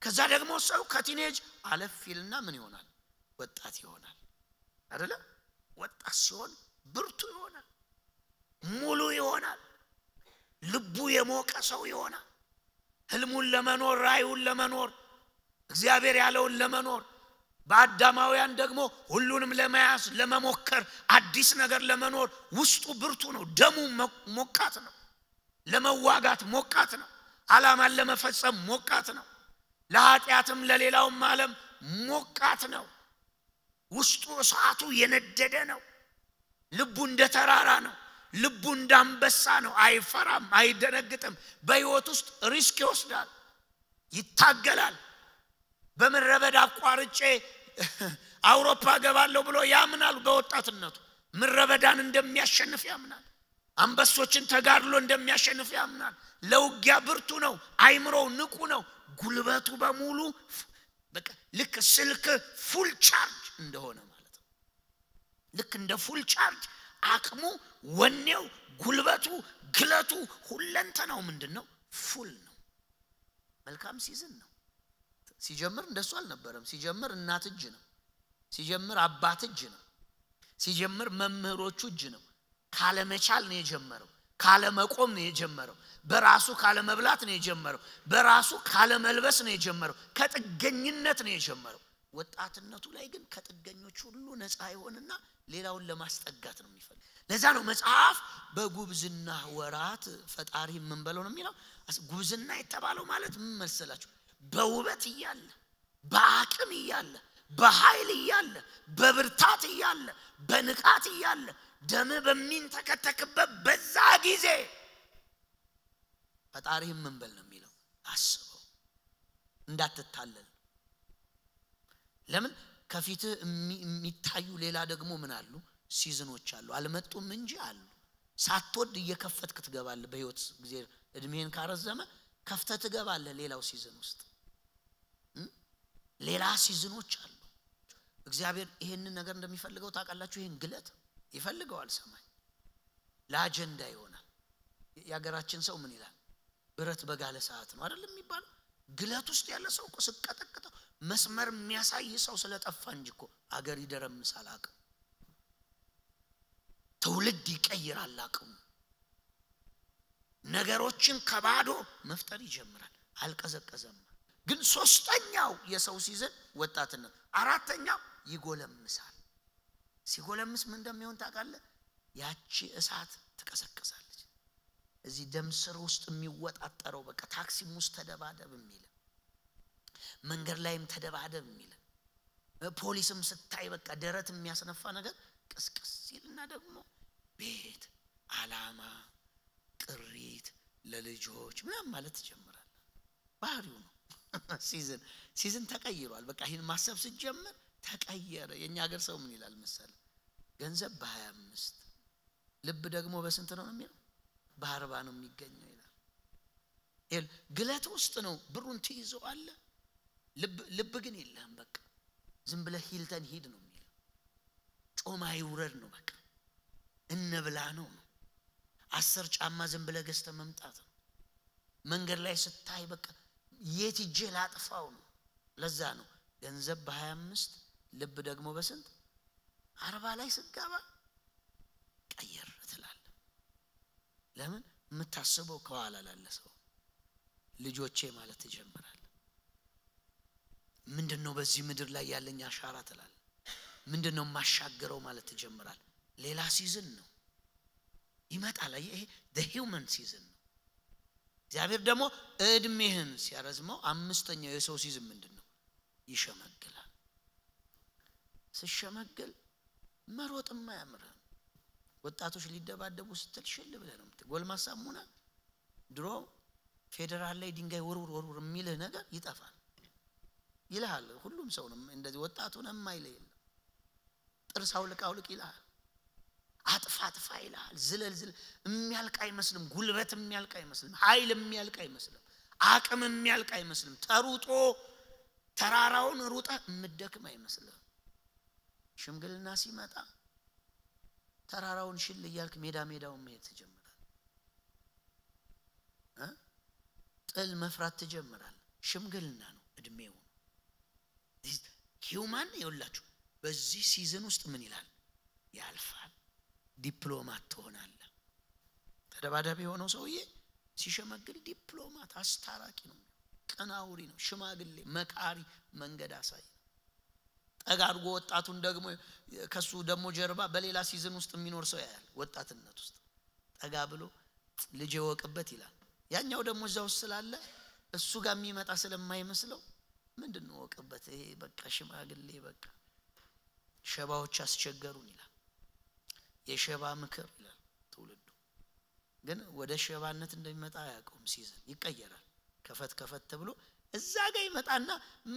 ከዛ ደግሞ ሰው ከቲኔጅ አለፍልና ምን ይሆናል ወጣት ይሆናል አይደለ ወጣት ሲሆን ብርቱ ይሆናል ሙሉ ይሆናል ልቡ የሞቀ ሰው ይሆናል ህልሙን ለመኖር ራዩን ለመኖር እግዚአብሔር ያለውን ለመኖር በአዳማውያን ደግሞ ሁሉንም ለማያስ ለመሞከር አዲስ ነገር ለመኖር ውስጡ ብርቱ ነው ደሙ ሞቃት ነው ለመዋጋት ሞቃት ነው ዓላማን ለመፈጸም ሞቃት ነው ለኃጢያትም ለሌላውም ዓለም ሞቃት ነው ውስጡ እሳቱ የነደደ ነው ልቡ እንደተራራ ነው ልቡ እንዳንበሳ ነው አይፈራም አይደነግጥም በህይወት ውስጥ ሪስክ ይወስዳል ይታገላል በመረበዳ አቋርጬ አውሮፓ ገባለሁ ብሎ ያምናል በወጣትነቱ መረበዳን እንደሚያሸንፍ ያምናል አንበሶችን ተጋድሎ እንደሚያሸንፍ ያምናል ለውጊያ ብርቱ ነው አይምሮው ንቁ ነው ጉልበቱ በሙሉ በቃ ልክ ስልክ ፉል ቻርጅ እንደሆነ ማለት ነው ልክ እንደ ፉል ቻርጅ አቅሙ ወኔው ጉልበቱ ግለቱ ሁለንተናው ምንድነው ፉል ነው መልካም ሲዝን ነው ሲጀምር እንደሱ አልነበረም ሲጀምር እናት እጅ ነው ሲጀምር አባት እጅ ነው ሲጀምር መምህሮቹ እጅ ነው ካለ መቻል ነው የጀመረው ካለ መቆም ነው የጀመረው በራሱ ካለ መብላት ነው የጀመረው በራሱ ካለ መልበስ ነው የጀመረው ከጥገኝነት ነው የጀመረው ወጣትነቱ ላይ ግን ከጥገኞች ሁሉ ነፃ ይሆንና ሌላውን ለማስጠጋት ነው የሚፈልግ ለዛ ነው መጽሐፍ በጉብዝና ወራት ፈጣሪ ምን በለው ነው የሚለው ጉብዝና የተባለው ማለት ምን መሰላችሁ በውበት ይያለ በአቅም ይያለ በኃይል ይያለ በብርታት ይያለ በንቃት ይያለ ደም በሚንተከተክበት በዛ ጊዜ ፈጣሪ ምን በል ነው የሚለው አስበው እንዳትታለል ለምን ከፊት የሚታዩ ሌላ ደግሞ ምን አሉ ሲዝኖች አሉ አልመጡም እንጂ አሉ ሳትወድ እየከፈትክ ትገባለህ በህይወት ጊዜ እድሜን ካረዘመ ከፍተህ ትገባለህ ሌላው ሲዝን ውስጥ ሌላ ሲዝኖች አሉ እግዚአብሔር ይሄንን ነገር እንደሚፈልገው ታውቃላችሁ ይሄን ግለት ይፈልገዋል ሰማይ ለአጀንዳ ይሆናል ያገራችን ሰው ምን ይላል ብረት በጋለ ሰዓት ነው አይደል የሚባለው ግለት ውስጥ ያለ ሰው እኮ ስቀጠቅጠው መስመር የሚያሳይ ሰው ስለጠፋ እንጂ እኮ አገር ይደረምሳል አቅም ትውልድ ይቀይራል አቅም ነገሮችን ከባዶ መፍጠር ይጀምራል አልቀዘቀዘም ግን ሶስተኛው የሰው ሲዝን ወጣትነት አራተኛው ይጎለምሳል ሲጎለምስ ምን እንደሚሆን ታውቃለህ ያቺ እሳት ትቀሰቀሳለች እዚህ ደም ስር ውስጥ የሚወጣጠረው በቃ ታክሲም ውስጥ ተደባደብ የሚል መንገድ ላይም ተደባደብ የሚል ፖሊስም ስታይ በቃ ደረት የሚያስነፋ ነገር ቅስቅስ ይልና ደግሞ ቤት ዓላማ ቅሪት ለልጆች ምናምን ማለት ይጀምራል ባህሪው ነው ሲዝን ተቀይሯል በቃ ይሄን ማሰብ ሲጀምር ተቀየረ የኛ ሀገር ሰው ምን ይላል መሰለ ገንዘብ በ25 ልብ ደግሞ በስንት ነው የሚለው በ40 ነው የሚገኘው ይላል ግለት ውስጥ ነው ብሩን ትይዘዋለ ልብ ግን የለም በቃ ዝም ብለ ሂልተን ሂድ ነው የሚለው ጮማ ይውረድ ነው በቃ እንብላ ነው 10 ጫማ ዝም ብለ ገዝተ መምጣት ነው መንገድ ላይ ስታይ በቃ የት ይጄ ላጥፋው ነው ለዛ ነው ገንዘብ በ25 ልብ ደግሞ በስንት 40 ላይ ስጋባ ቀየር ትላል ለምን የምታስበው ከኋላ ላለ ሰው ልጆቼ ማለት ይጀምራል ምንድነው በዚህ ምድር ላይ ያለኝ አሻራ ትላለህ ምንድነው ማሻገረው ማለት ተጀምራል ሌላ ሲዝን ነው ይመጣል ይሄ the human season ነው እግዚአብሔር ደግሞ እድሜህን ሲያረዝመው አምስተኛው የሰው ሲዝን ምንድነው ይሸመግላል ሲሸመግል መሮጥም አያምርም ወጣቶች ሊደባደቡ ስትል ሽል ብለህ ነው ጎልማሳሙና ድሮ ፌደራል ላይ ድንጋይ ወርውር የሚልህ ነገር ይጠፋል ይልሃል ሁሉም ሰው ነው እንደዚህ ወጣቱን የማይለይ ጥርሳው ልቃውልቅ ይልሃል አጥፋ ይልሃል ዝለል የሚያልቅ አይመስልም ጉልበት የሚያልቅ አይመስልም ኃይል የሚያልቅ አይመስልም አቅም የሚያልቅ አይመስልም ተሩጦ ተራራውን ሩጣ ምደክም አይመስልም ሽምግልና ሲመጣ ተራራውን ሽል ይያልክ ሜዳውን መሄድ ተጀምራል ጥል መፍራት ተጀምራል ሽምግልና ነው እድሜው ሂዩማን ይውላችሁ በዚህ ሲዝን ውስጥ ምን ይላል ያልፋል ዲፕሎማት ትሆናለህ ተደባዳቢ ሆነው ሰውዬ ሲሸመግል ዲፕሎማት አስታራቂ ነው ቀናውሪ ነው ሽማግሌ መካሪ መንገድ አሳይ ጠጋርጎ ወጣቱን ደግሞ ከሱ ደግሞ ጀርባ በሌላ ሲዝን ውስጥ የሚኖር ሰው ያያል ወጣትነት ውስጥ ጠጋ ብሎ ልጅ ወቀበት ይላል ያኛው ደግሞ እዛው ስላለ እሱ ጋር የሚመጣ ስለማይመስለው ምንድነው ወቀበት ይሄ በቃ ሽማግሌ በቃ ሸባዎች አስቸገሩን ይላል የሸባ ምክር ይላል ትውልዱ ግን ወደ ሸባነት እንደሚመጣ ያቆም ሲዝን ይቀየራል ከፈት ተብሎ እዛ ጋር ይመጣና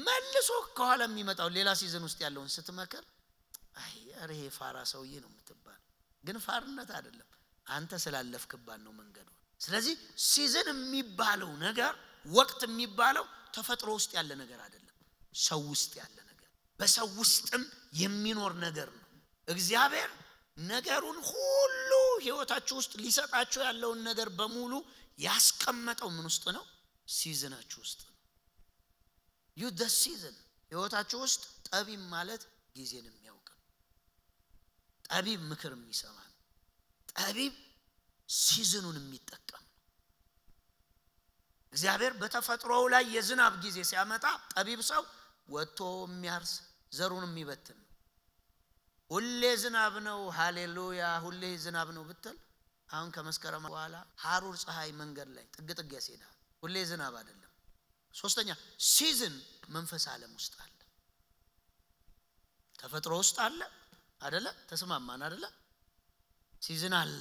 መልሶ ከኋላ የሚመጣው ሌላ ሲዝን ውስጥ ያለውን ስትመከር አይ አሬ ፋራ ሰውዬ ነው የምትባል ግን ፋርነት አይደለም አንተ ስላለፍክባን ነው መንገዱ ስለዚህ ሲዝን የሚባለው ነገር ወቅት የሚባለው ተፈጥሮ ውስጥ ያለ ነገር አይደለም ሰው ውስጥ ያለ ነገር በሰው ውስጥም የሚኖር ነገር ነው እግዚአብሔር ነገሩን ሁሉ ህይወታችሁ ውስጥ ሊሰጣችሁ ያለውን ነገር በሙሉ ያስቀመጠው ምን ውስጥ ነው ሲዝናችሁ ውስጥ ነው you the season ህይወታችሁ ውስጥ ጠቢብ ማለት ጊዜን የሚያውቅ ጠቢብ ምክር የሚሰማ ጠቢብ ሲዝኑን የሚጠቀም እግዚአብሔር በተፈጥሮው ላይ የዝናብ ጊዜ ሲያመጣ ጠቢብ ሰው ወጥቶ የሚያርስ ዘሩን የሚበትን ሁሌ ዝናብ ነው ሃሌሉያ ሁሌ ዝናብ ነው ብትል አሁን ከመስከረም በኋላ ሐሩር ፀሐይ መንገድ ላይ ጥግ ያስሄዳል ሁሌ ዝናብ አይደለም ሶስተኛ ሲዝን መንፈስ ዓለም ውስጥ አለ ተፈጥሮ ውስጥ አለ አይደለ ተስማማን አይደለ ሲዝን አለ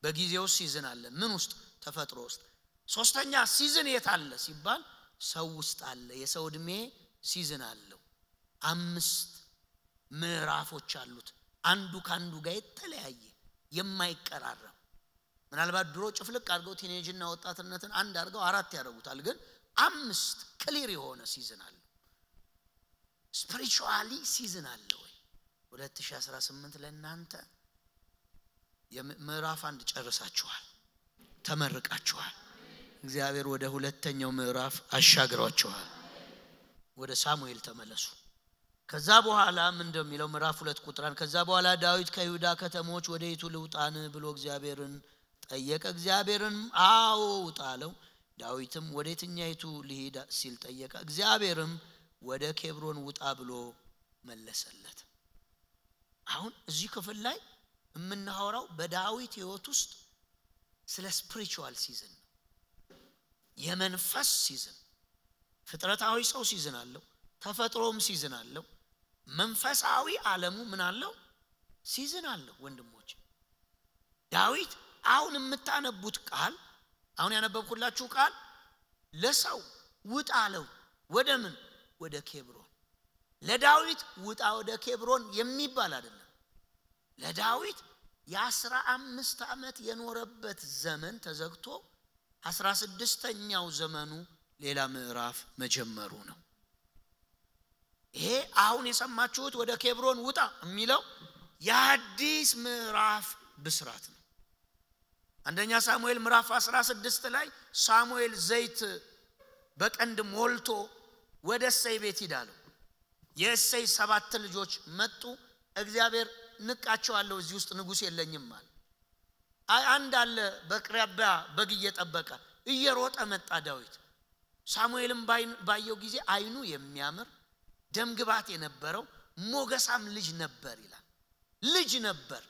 በጊዜው ሲዝን አለ ምን ውስጥ ተፈጥሮ ውስጥ ሶስተኛ ሲዝን የት አለ ሲባል ሰው ውስጥ አለ የሰው እድሜ ሲዝን አለው 5 ምዕራፎች አሉት አንዱ ካንዱ ጋር የተለያየ የማይቀራረብ ምናልባት ድሮ ጭፍልቅ አድርገው ቲኔጅና ወጣትነትን አንድ አድርገው 4 ያደርጉታል ግን 5 ክሊር የሆነ ሲዝን አለ ስፒሪቹዋሊ ሲዝን አለ ወይ 2018 ለእናንተ የምዕራፍ 1 ጨርሳችኋል ተመርቃችኋል እግዚአብሔር ወደ ሁለተኛው ምዕራፍ አሻግሯችኋል ወደ ሳሙኤል ተመለሱ ከዛ በኋላ ምን እንደሚለው ምዕራፍ 2 ቁጥር 1 ከዛ በኋላ ዳዊት ከይሁዳ ከተሞች ወደይቱ ልውጣን ብሎ እግዚአብሔርን ጠየቀ እግዚአብሔርን አዎ ውጣለው ዳዊትም ወደየትኛይቱ ልሂድ ሲል ጠየቀ እግዚአብሔርም ወደ ኬብሮን ውጣ ብሎ መለሰለት አሁን እዚህ ክፍል ላይ የምናወራው በዳዊት ህይወት ውስጥ ስለ ስፒሪቹዋል ሲዝን የመንፈስ ሲዝን ፍጥረታዊ ሰው ሲዝን አለው ተፈጥሮም ሲዝን አለው መንፈሳዊ ዓለሙ ምን አለው ሲዝን አለው ወንድሞች ዳዊት አሁን የምታነቡት ቃል አሁን ያነበብኩላችሁ ቃል ለሰው ውጣ አለው ወደ ምን ወደ ኬብሮን ለዳዊት ውጣ ወደ ኬብሮን የሚባል አይደለም ለዳዊት የ15 ዓመት የኖረበት ዘመን ተዘግቶ 16ኛው ዘመኑ ሌላ ምዕራፍ መጀመሩ ነው ይሄ አሁን የሰማችሁት ወደ ኬብሮን ውጣ የሚለው የአዲስ ምዕራፍ ብስራት ነው አንደኛ ሳሙኤል ምዕራፍ 16 ላይ ሳሙኤል ዘይት በቀንድ ሞልቶ ወደ እሴይ ቤት ሄዳለው የእሴይ 7 ልጆች መጡ እግዚአብሔር ንቃቸዋለሁ እዚህ ውስጥ ንጉስ የለኝም ማለት አንድ አለ በቅርቢያ በግ እየጠበቀ እየሮጠ መጣ ዳዊት ሳሙኤልም ባየው ጊዜ አይኑ የሚያምር ደምግባት የነበረው ሞገሳም ልጅ ነበር ይላል ልጅ ነበር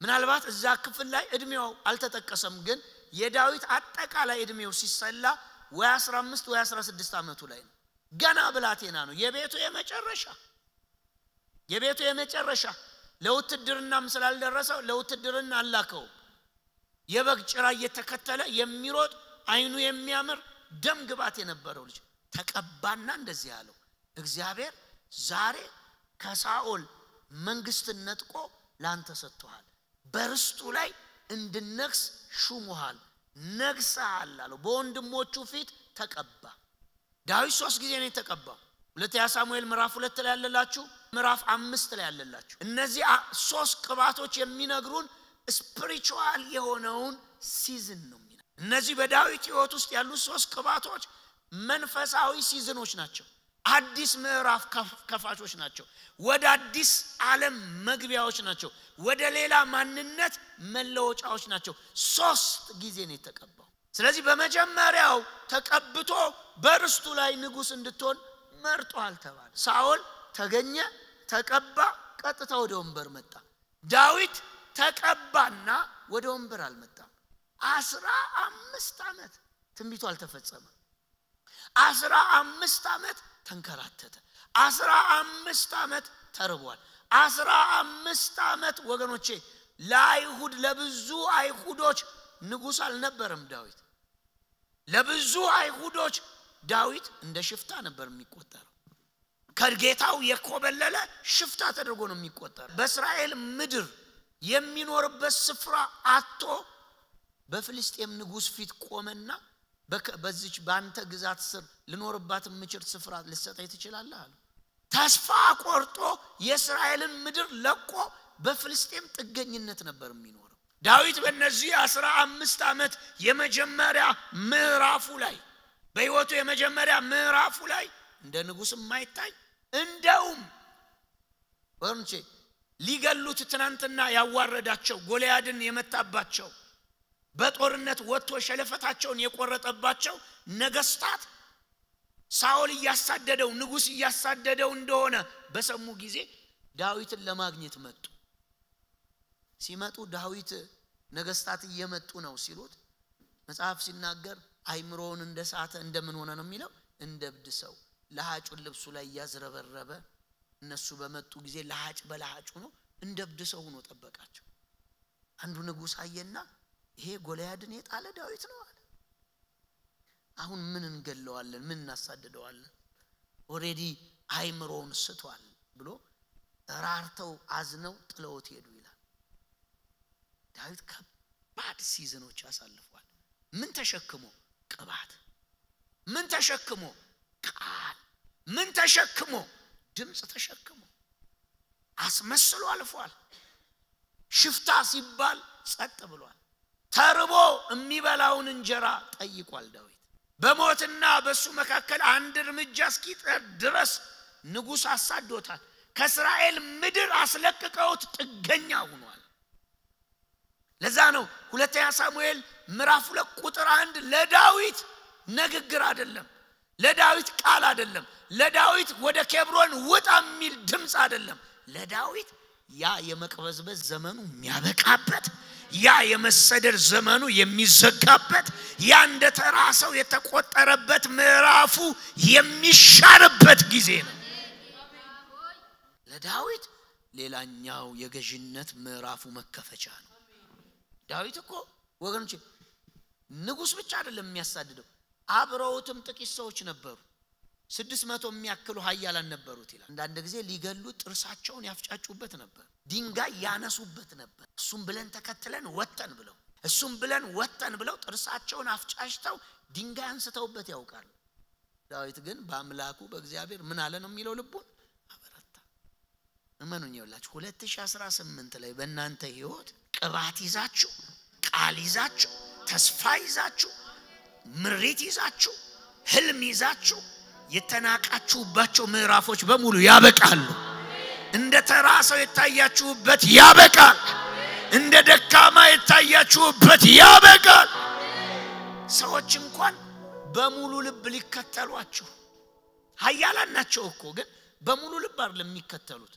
ምናልባት እዛ ክፍል ላይ እድሜው አልተጠቀሰም ግን የዳዊት አጠቃላይ እድሜው ሲሰላ ወይ 15 ወይ 16 አመቱ ላይ ነው ገና ብላቴና ነው የቤቱ የመጨረሻ ለውትድርናም ስላልደረሰው ለውትድርና አላከው የበግ ጭራ እየተከተለ የሚሮጥ አይኑ የሚያምር ደምግባት የነበረው ልጅ ተቀባና እንደዚህ ያለው እግዚአብሔር ዛሬ ከሳኦል መንግስትን ነጥቆ ላንተ ሰጥቷል በርስቱ ላይ እንድነግስ ሹሞሃል ነግሰሃል አለው በወንድሞቹ ፊት ተቀባ ዳዊት 3 ጊዜ ነው የተቀባው ሁለተኛ ሳሙኤል ምዕራፍ 2 ላይ ያለላችሁ ምዕራፍ 5 ላይ ያለላችሁ እነዚህ 3 ቅባቶች የሚነግሩን ስፒሪቹዋል የሆነውን ሲዝን ነው እነዚህ በዳዊት ሕይወት ውስጥ ያሉ 3 ቅባቶች መንፈሳዊ ሲዝኖች ናቸው አዲስ ምዕራፍ ከፋቾች ናቸው ወደ አዲስ ዓለም መግቢያዎች ናቸው ወደ ሌላ ማንነት መለወጫዎች ናቸው 3 ጊዜ ነው የተቀባው ስለዚህ በመጀመሪያው ተቀብቶ በርስቱ ላይ ንጉስ እንድትሆን መርጧል ተባለ ሳኦል ተገኘ ተቀባ ቀጥታ ወደ ወንበር መጣ ዳዊት ተቀባና ወደ ወንበር አልመጣም 15 አመት ትንቢቱ አልተፈጸመም 15 አመት ተንከራተተ 15 አመት ተርቧል 15 አመት ወገኖቼ ለአይሁድ ለብዙ አይሁዶች ንጉስ አልነበረም ዳዊት ለብዙ አይሁዶች ዳዊት እንደ ሽፍታ ነበር የሚቆጠረው ከጌታው የኮበለለ ሽፍታ ተደርጎ ነው የሚቆጠረው በእስራኤል ምድር የሚኖርበት ስፍራ አጥቶ በፍልስጤም ንጉስ ፊት ቆመና በዚች ባንተ ግዛት ስር ልኖርባት የምችል ስፍራ ልሰጠኝ ትችላለህ አለ ተስፋ ቆርጦ የእስራኤልን ምድር ለቆ በፍልስጤም ጥገኝነት ነበር የሚኖረው ዳዊት በእነዚህ 15 አመት የመጀመሪያ ምዕራፉ ላይ በህይወቱ የመጀመሪያ ምዕራፉ ላይ እንደ ንጉስ የማይታይ እንደውም ወንቼ ሊገሉት ትናንትና ያዋረዳቸው ጎልያድን የመታባቸው በጦርነት ወጥቶ ሸለፈታቸውን የቆረጠባቸው ነገስታት ሳኦል ያሳደደው ንጉስ ያሳደደው እንደሆነ በሰሙ ጊዜ ዳዊትን ለማግኘት መጡ ሲመጡ ዳዊት ነገስታት እየመጡ ነው ሲሉት መጽሐፍ ሲናገር አይምሮውን እንደሳተ እንደምን ሆነ ነው የሚለው እንደብድ ሰው ለሃጩን ልብሱ ላይ ያዝረበረበ እነሱ በመጡ ጊዜ ለሃጭ በለሃጩ ነው እንደብድ ሰው ሆኖ ተጠበቃቸው አንዱ ንጉስ አየና ይሄ ጎልያድን የጣለ ዳዊት ነው አለ አሁን ምን እንገለዋለን ምን እናሳደደዋለን ኦሬዲ አይምሮውን ስቷል ብሎ ራርተው አዝነው ጥለውት ሄዱ ይላል ዳዊት ከባድ ሲዝኖች ያሳልፏል ምን ተሸክሞ ቅባት ምን ተሸክሞ ቃል ምን ተሸክሞ ድምጽ ተሸክሞ አስመስሎ አልፏል ሽፍታ ሲባል ጸጥ ብሏል ተርቦ የሚበላውን እንጀራ ጠይቋል ዳዊት በሞትና በሱ መካከል አንድ እርምጃ እስኪቀር ድረስ ንጉስ አሳዶታል ከእስራኤል ምድር አስለቅቀውት ጥገኛ ሆኗል ለዛ ነው ሁለተኛ ሳሙኤል ምዕራፍ 2 ቁጥር 1 ለዳዊት ንግግር አይደለም ለዳዊት ቃል አይደለም ለዳዊት ወደ ኬብሮን ውጣ የሚል ድምጽ አይደለም ለዳዊት ያ የመቅበዝበዝ ዘመኑ የሚያበቃበት ያ የመሰደር ዘመኑ የሚዘጋበት ያ እንደተራሰው የተቆጠረበት ምዕራፉ የሚሻርበት ጊዜ ነው ለዳዊት ሌላኛው የገዥነት ምዕራፉ መከፈቻ ነው ዳዊት እኮ ወገኖች ንጉስ ብቻ አይደለም የሚያሳድደው አብረውትም ጥቂት ሰዎች ነበሩ 600 የሚያክሉ ኃያላን ነበሩት ይላል አንዳንድ ጊዜ ሊገሉ ጥርሳቸውን ያፍጫጩበት ነበር ድንጋይ ያነሱበት ነበር እሱም ብለን ተከትለን ወጣን ብለው ጥርሳቸውን አፍጫጭተው ድንጋይ አንስተውበት ያውቃሉ ዳዊት ግን በአምላኩ በእግዚአብሔር ምን አለ ነው የሚለው ልቡን አበረታ እመኑኝ ይላችሁ 2018 ላይ በእናንተ ህይወት ቅባት ይዛችሁ ቃል ይዛችሁ ተስፋ ይዛችሁ ምሪት ይዛችሁ ህልም ይዛችሁ የተናቃችሁባቸው ምዕራፎች በሙሉ ያበቃሉ እንደ ተራሰው የታያችሁበት ያበቃል እንደ ደካማ የታያችሁበት ያበቃል ሰዎች እንኳን በሙሉ ልብ ሊከተሏችሁ ኃያላን ናቸው እኮ ግን በሙሉ ልብ አይደለም የሚከተሉት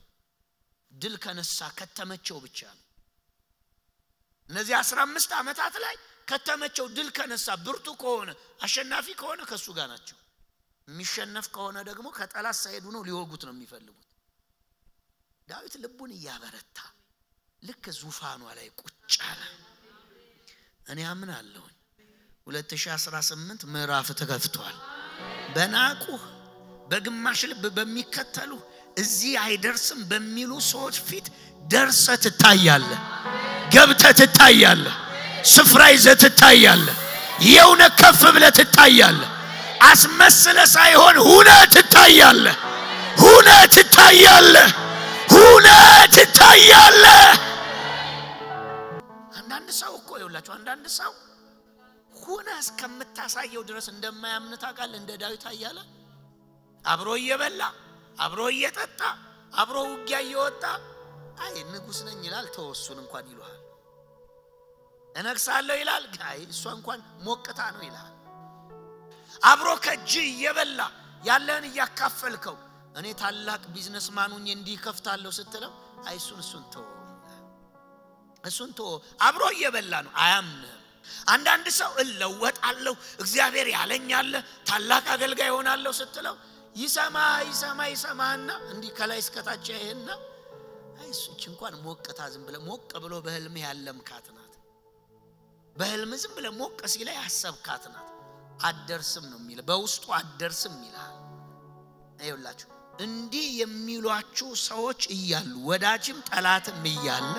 ድል ከነሳ ከተመቸው ብቻ ነው እነዚህ 15 ዓመታት ላይ ከተመቸው ድል ከነሳ ብርቱ ከሆነ አሸናፊ ከሆነ ከሱ ጋር ናቸው የሚሸነፍ ከሆነ ደግሞ ከጠላት ሳይሄዱ ነው ሊወጉት ነው የሚፈልጉት ዳዊት ልቡን ያበረታ ልክ ዙፋኑ ላይ ቁጭ አለ እኔ አምናለሁ 2018 ምዕራፍ ተከፍቷል በናቁ በግማሽ ልብ በሚከተሉ እዚህ አይደርስም በሚሉ ሰዎች ፊት ደርሰህ ትታያለህ ገብተህ ትታያለህ ስፍራ ይዘህ ትታያለህ የውነት ከፍ ብለህ ትታያለህ አስመስለ ሳይሆን ሁነህ ትታያለህ ሁነህ ትታያለህ ሁነህ ትታያለህ አንዳንድ ሰው እኮ ይውላችሁ አንዳንድ ሰው ሁነህ እስከምታሳየው ድረስ እንደማያምን ታውቃለህ እንደ ዳዊት አያለ አብሮ እየበላ አብሮ እየጠጣ አብሮ ውጊያ እየወጣ አይ ንጉስ ነኝ ይላል ተወሱን እንኳን ይሏል እነግሳለሁ ይላል ጋይ እሱ እንኳን ሞቅታ ነው ይላል አብሮ ከጂ እየበላ ያለን ያካፈልከው እኔ ታላቅ ቢዝነስማን ሆኜ እንዲከፍታለሁ ስትለው አይ እሱን ተው አብሮ እየበላ ነው አያምንም አንዳንድ ሰው እለወጣለሁ እግዚአብሔር ያለኛል ታላቅ አገልጋይ ሆናለሁ ስትለው ይሰማና እንዲ ከላይ እስከታች ያይና አይ እሱች እንኳን ሞቅታ ዝም ብለ ሞቅ ብሎ በህልም ያለምካት ናት በህልም ዝም ብለ ሞቅ ሲላይ ያሰብካት ናት አደርስም ነው የሚል በውስጡ አደርስም ይላል አይውላችሁ እንዲ የሚሏችሁ ሰዎች እያሉ ወዳጅም ጠላትም እያለ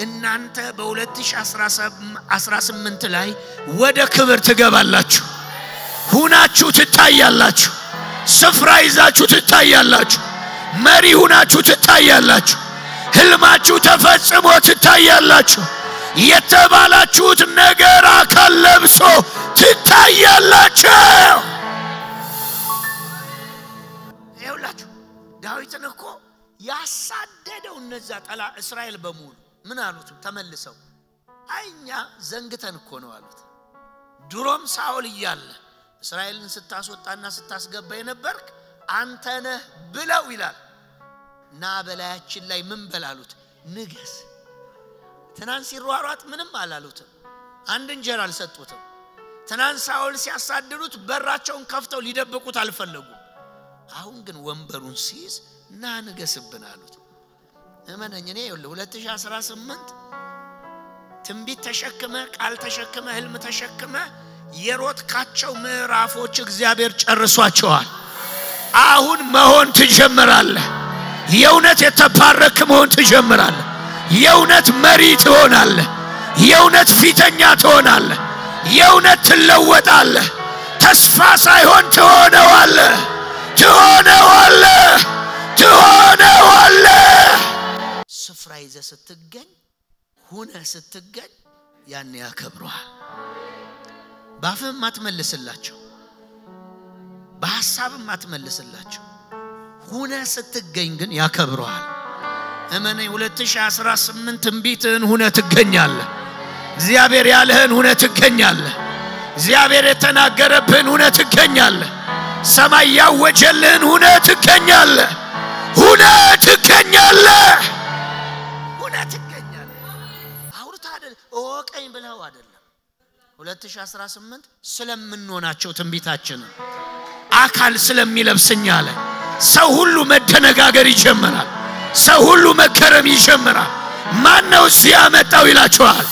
እናንተ በ2018 ላይ ወደ ክብር ትገባላችሁ ሁናችሁ ትታያላችሁ ስፍራ ይዛችሁ ትታያላችሁ መሪ ሁናችሁ ትታያላችሁ ህልማችሁ ተፈጽሞ ትታያላችሁ የተባላችሁት ነገር አካል ለብሶ ትታያላችሁ ይውላችሁ ዳዊትን እኮ ያሳደደው እነዛ ጠላት እስራኤል በሙሉ ምን አሉት ተመልሰው አይኛ ዘንግተን እኮ ነው አሉት ድሮም ሳኦል ይያለ እስራኤልን ስታስወጣና ስታስገባ የነበርክ አንተ ነህ ብለው ይላል ና በላያችን ላይ ምን በላሉት ንገስ ትናንት ሲሯሯጥ ምንም አላሉትም አንድ እንጀራ አልሰጡትም ትናንት ሳኦል ሲያሳድዱት በራቸውን ከፍተው ሊደብቁት አልፈለጉም አሁን ግን ወንበሩን ሲይዝ ና ንገስብን አሉት እመነኝ እኔ 2018 ትንቢት ተሸክመ ቃል ተሸክመ ህልም ተሸክመ የሮጥካቸው ምዕራፎች እግዚአብሔር ጨርሷቸዋል አሁን መሆን ትጀምራለህ የውነት የተባረክ መሆን ትጀምራለህ የውነት መሪ ትሆናለህ የውነት ፊተኛ ትሆናለህ የውነት ትለወጣለህ ተስፋ ሳይሆን ትሆነዋለህ ስፍራ ይዘህ ስትገኝ ሁነህ ስትገኝ ያን ያከብሩሃል ባፍም አትመልስላቸው በሐሳብም አትመልስላቸው ሁነህ ስትገኝ ግን ያከብሩሃል እመነኝ 2018 ትንቢትን ሁነህ ትገኛለህ እግዚአብሔር ያለህን ሁነህ ትገኛለህ እግዚአብሔር የተናገረብህን ሁነህ ትገኛለህ ሰማይ ያወጀልህን ሁነህ ትገኛለህ አውርታ አይደል ኦቀኝ ብለው አይደለም 2018 ስለምንሆናቸው ትንቢታችን አካል ስለሚለብስኛለ ሰው ሁሉ መደነጋገር ይጀምራል ሰው ሁሉ መከረም ይጀምራል ማነው ሲያመጣው ይላችኋል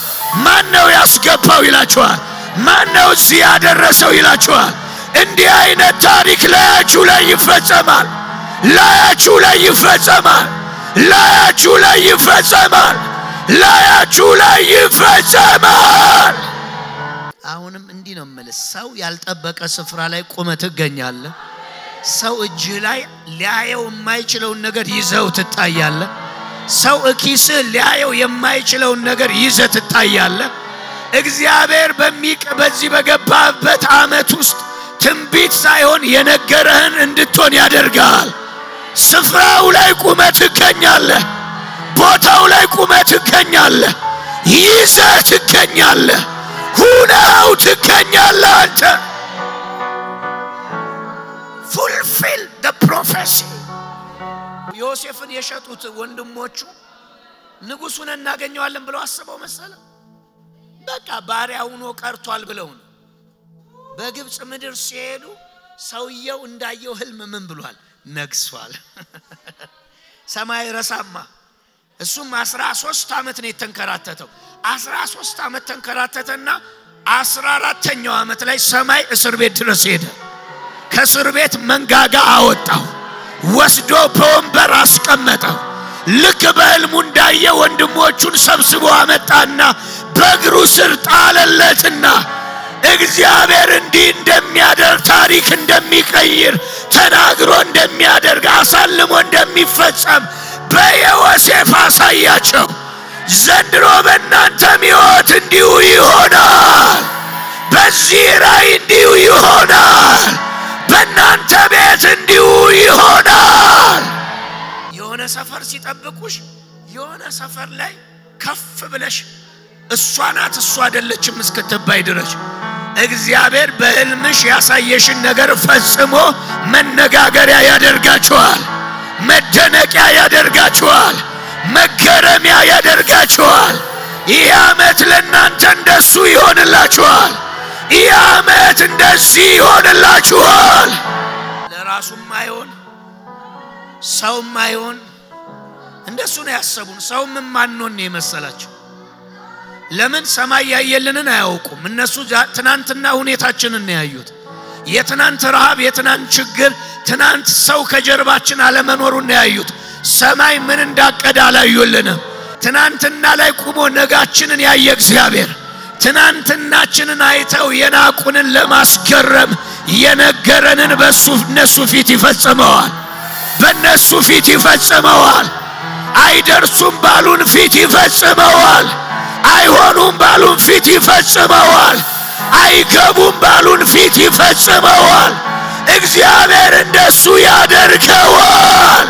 ማነው ያስገባው ይላችኋል ማነው ሲያደረሰው ይላችኋል እንዲህ አይነት ታሪክ ላያችሁ ላይ ይፈጸማል አሁንም እንዲህ ነው ማለት ሰው ያልጠበቀ ስፍራ ላይ ቆመ ትገኛለህ ሰው እጅ ላይ ሊያየው የማይችለው ነገር ይዘው ትታያለህ ሰው እኪስ ሊያየው የማይችለው ነገር ይዘህ ትታያለህ እግዚአብሔር በዚህ በገባበት አመት ውስጥ ትንቢት ሳይሆን የነገረህን እንድትሆን ያደርጋል ስፍራው ላይ ቆመ ትገኛለህ ቦታው ላይ ቆመ ትገኛለህ ይዘህ ትገኛለህ ሁነው ትገኛለህ አንተ fulfill the prophecy ዮሴፍን የሸጡት ወንድሞቹ ንጉሱን እናገኘዋለን ብለው አስበው መሰለ በቃ ባሪያው ሆኖ ቀርቷል ብለው ነው በግብጽ ምድር ሲሄዱ ሰውየው እንዳየው ህልም ምን ብሏል ነግሷል ሰማይ ረሳማ እሱም 13 አመት ነው የተንከራተተው 13 አመት ተንከራተተና 14ኛው አመት ላይ ሰማይ እስር ቤት ድረስ ሄደ ከእስር ቤት መንጋጋ አወጣው ወስዶ በወንበር አስቀመጠው ልክ በህልሙ እንዳየ ወንድሞቹን ሰብስቦ አመጣና በእግሩ ስር ጣለለትና እግዚአብሔር እንዲህ እንደሚያደርግ ታሪክ እንደሚቀይር ተናግሮ እንደሚያደርግ አሳልሞ እንደሚፈጸም በዮሴፍ አሳያቸው ዘንድሮ በእናንተ ሕይወት እንዲሁ ይሆናል በዚህ ራእይ እንዲሁ ይሆናል በእናንተ ቤት እንዲሁ ይሆናል የሆነ ሰፈር ሲጠብቁሽ የሆነ ሰፈር ላይ ከፍ ብለሽ እሷ ናት እሷ አይደለችም እስክትባይ ድረስ እግዚአብሔር በህልምሽ ያሳየሽን ነገር ፈጽሞ መነጋገሪያ ያደርጋችኋል መደነቂያ ያደርጋችኋል መገረሚያ ያደርጋችኋል ይህ ዓመት ለእናንተ እንደሱ ይሆንላችኋል ይህ ዓመት እንደዚህ ይሆንላችኋል ለራሱም አይሆን ሰውም አይሆን እንደሱ ነው ያሰቡን ሰውም ማንሆን ነው የመሰላቸው ለምን ሰማይ ያየልንን አያውቁም እነሱ ትናንትና ሁኔታችንን ነው ያዩት የትናንት ረሃብ የትናንት ችግር ትናንት ሰው ከጀርባችን አለመኖሩን ነው ያዩት ሰማይ ምን እንዳቀደ አላዩልንም ትናንትና ላይ ቆሞ ነጋችንን ያየ እግዚአብሔር ትናንትናችንን አይተው የናቁንን ለማስገረም የነገረንን በእነሱ ፊት ይፈጽመዋል በእነሱ ፊት ይፈጽመዋል አይደርሱም ባሉን ፊት ይፈጽመዋል አይሆኑም ባሉን ፊት ይፈጽመዋል አይገቡም ባሉን ፊት ይፈጽመዋል እግዚአብሔር እንደሱ ያደርገዋል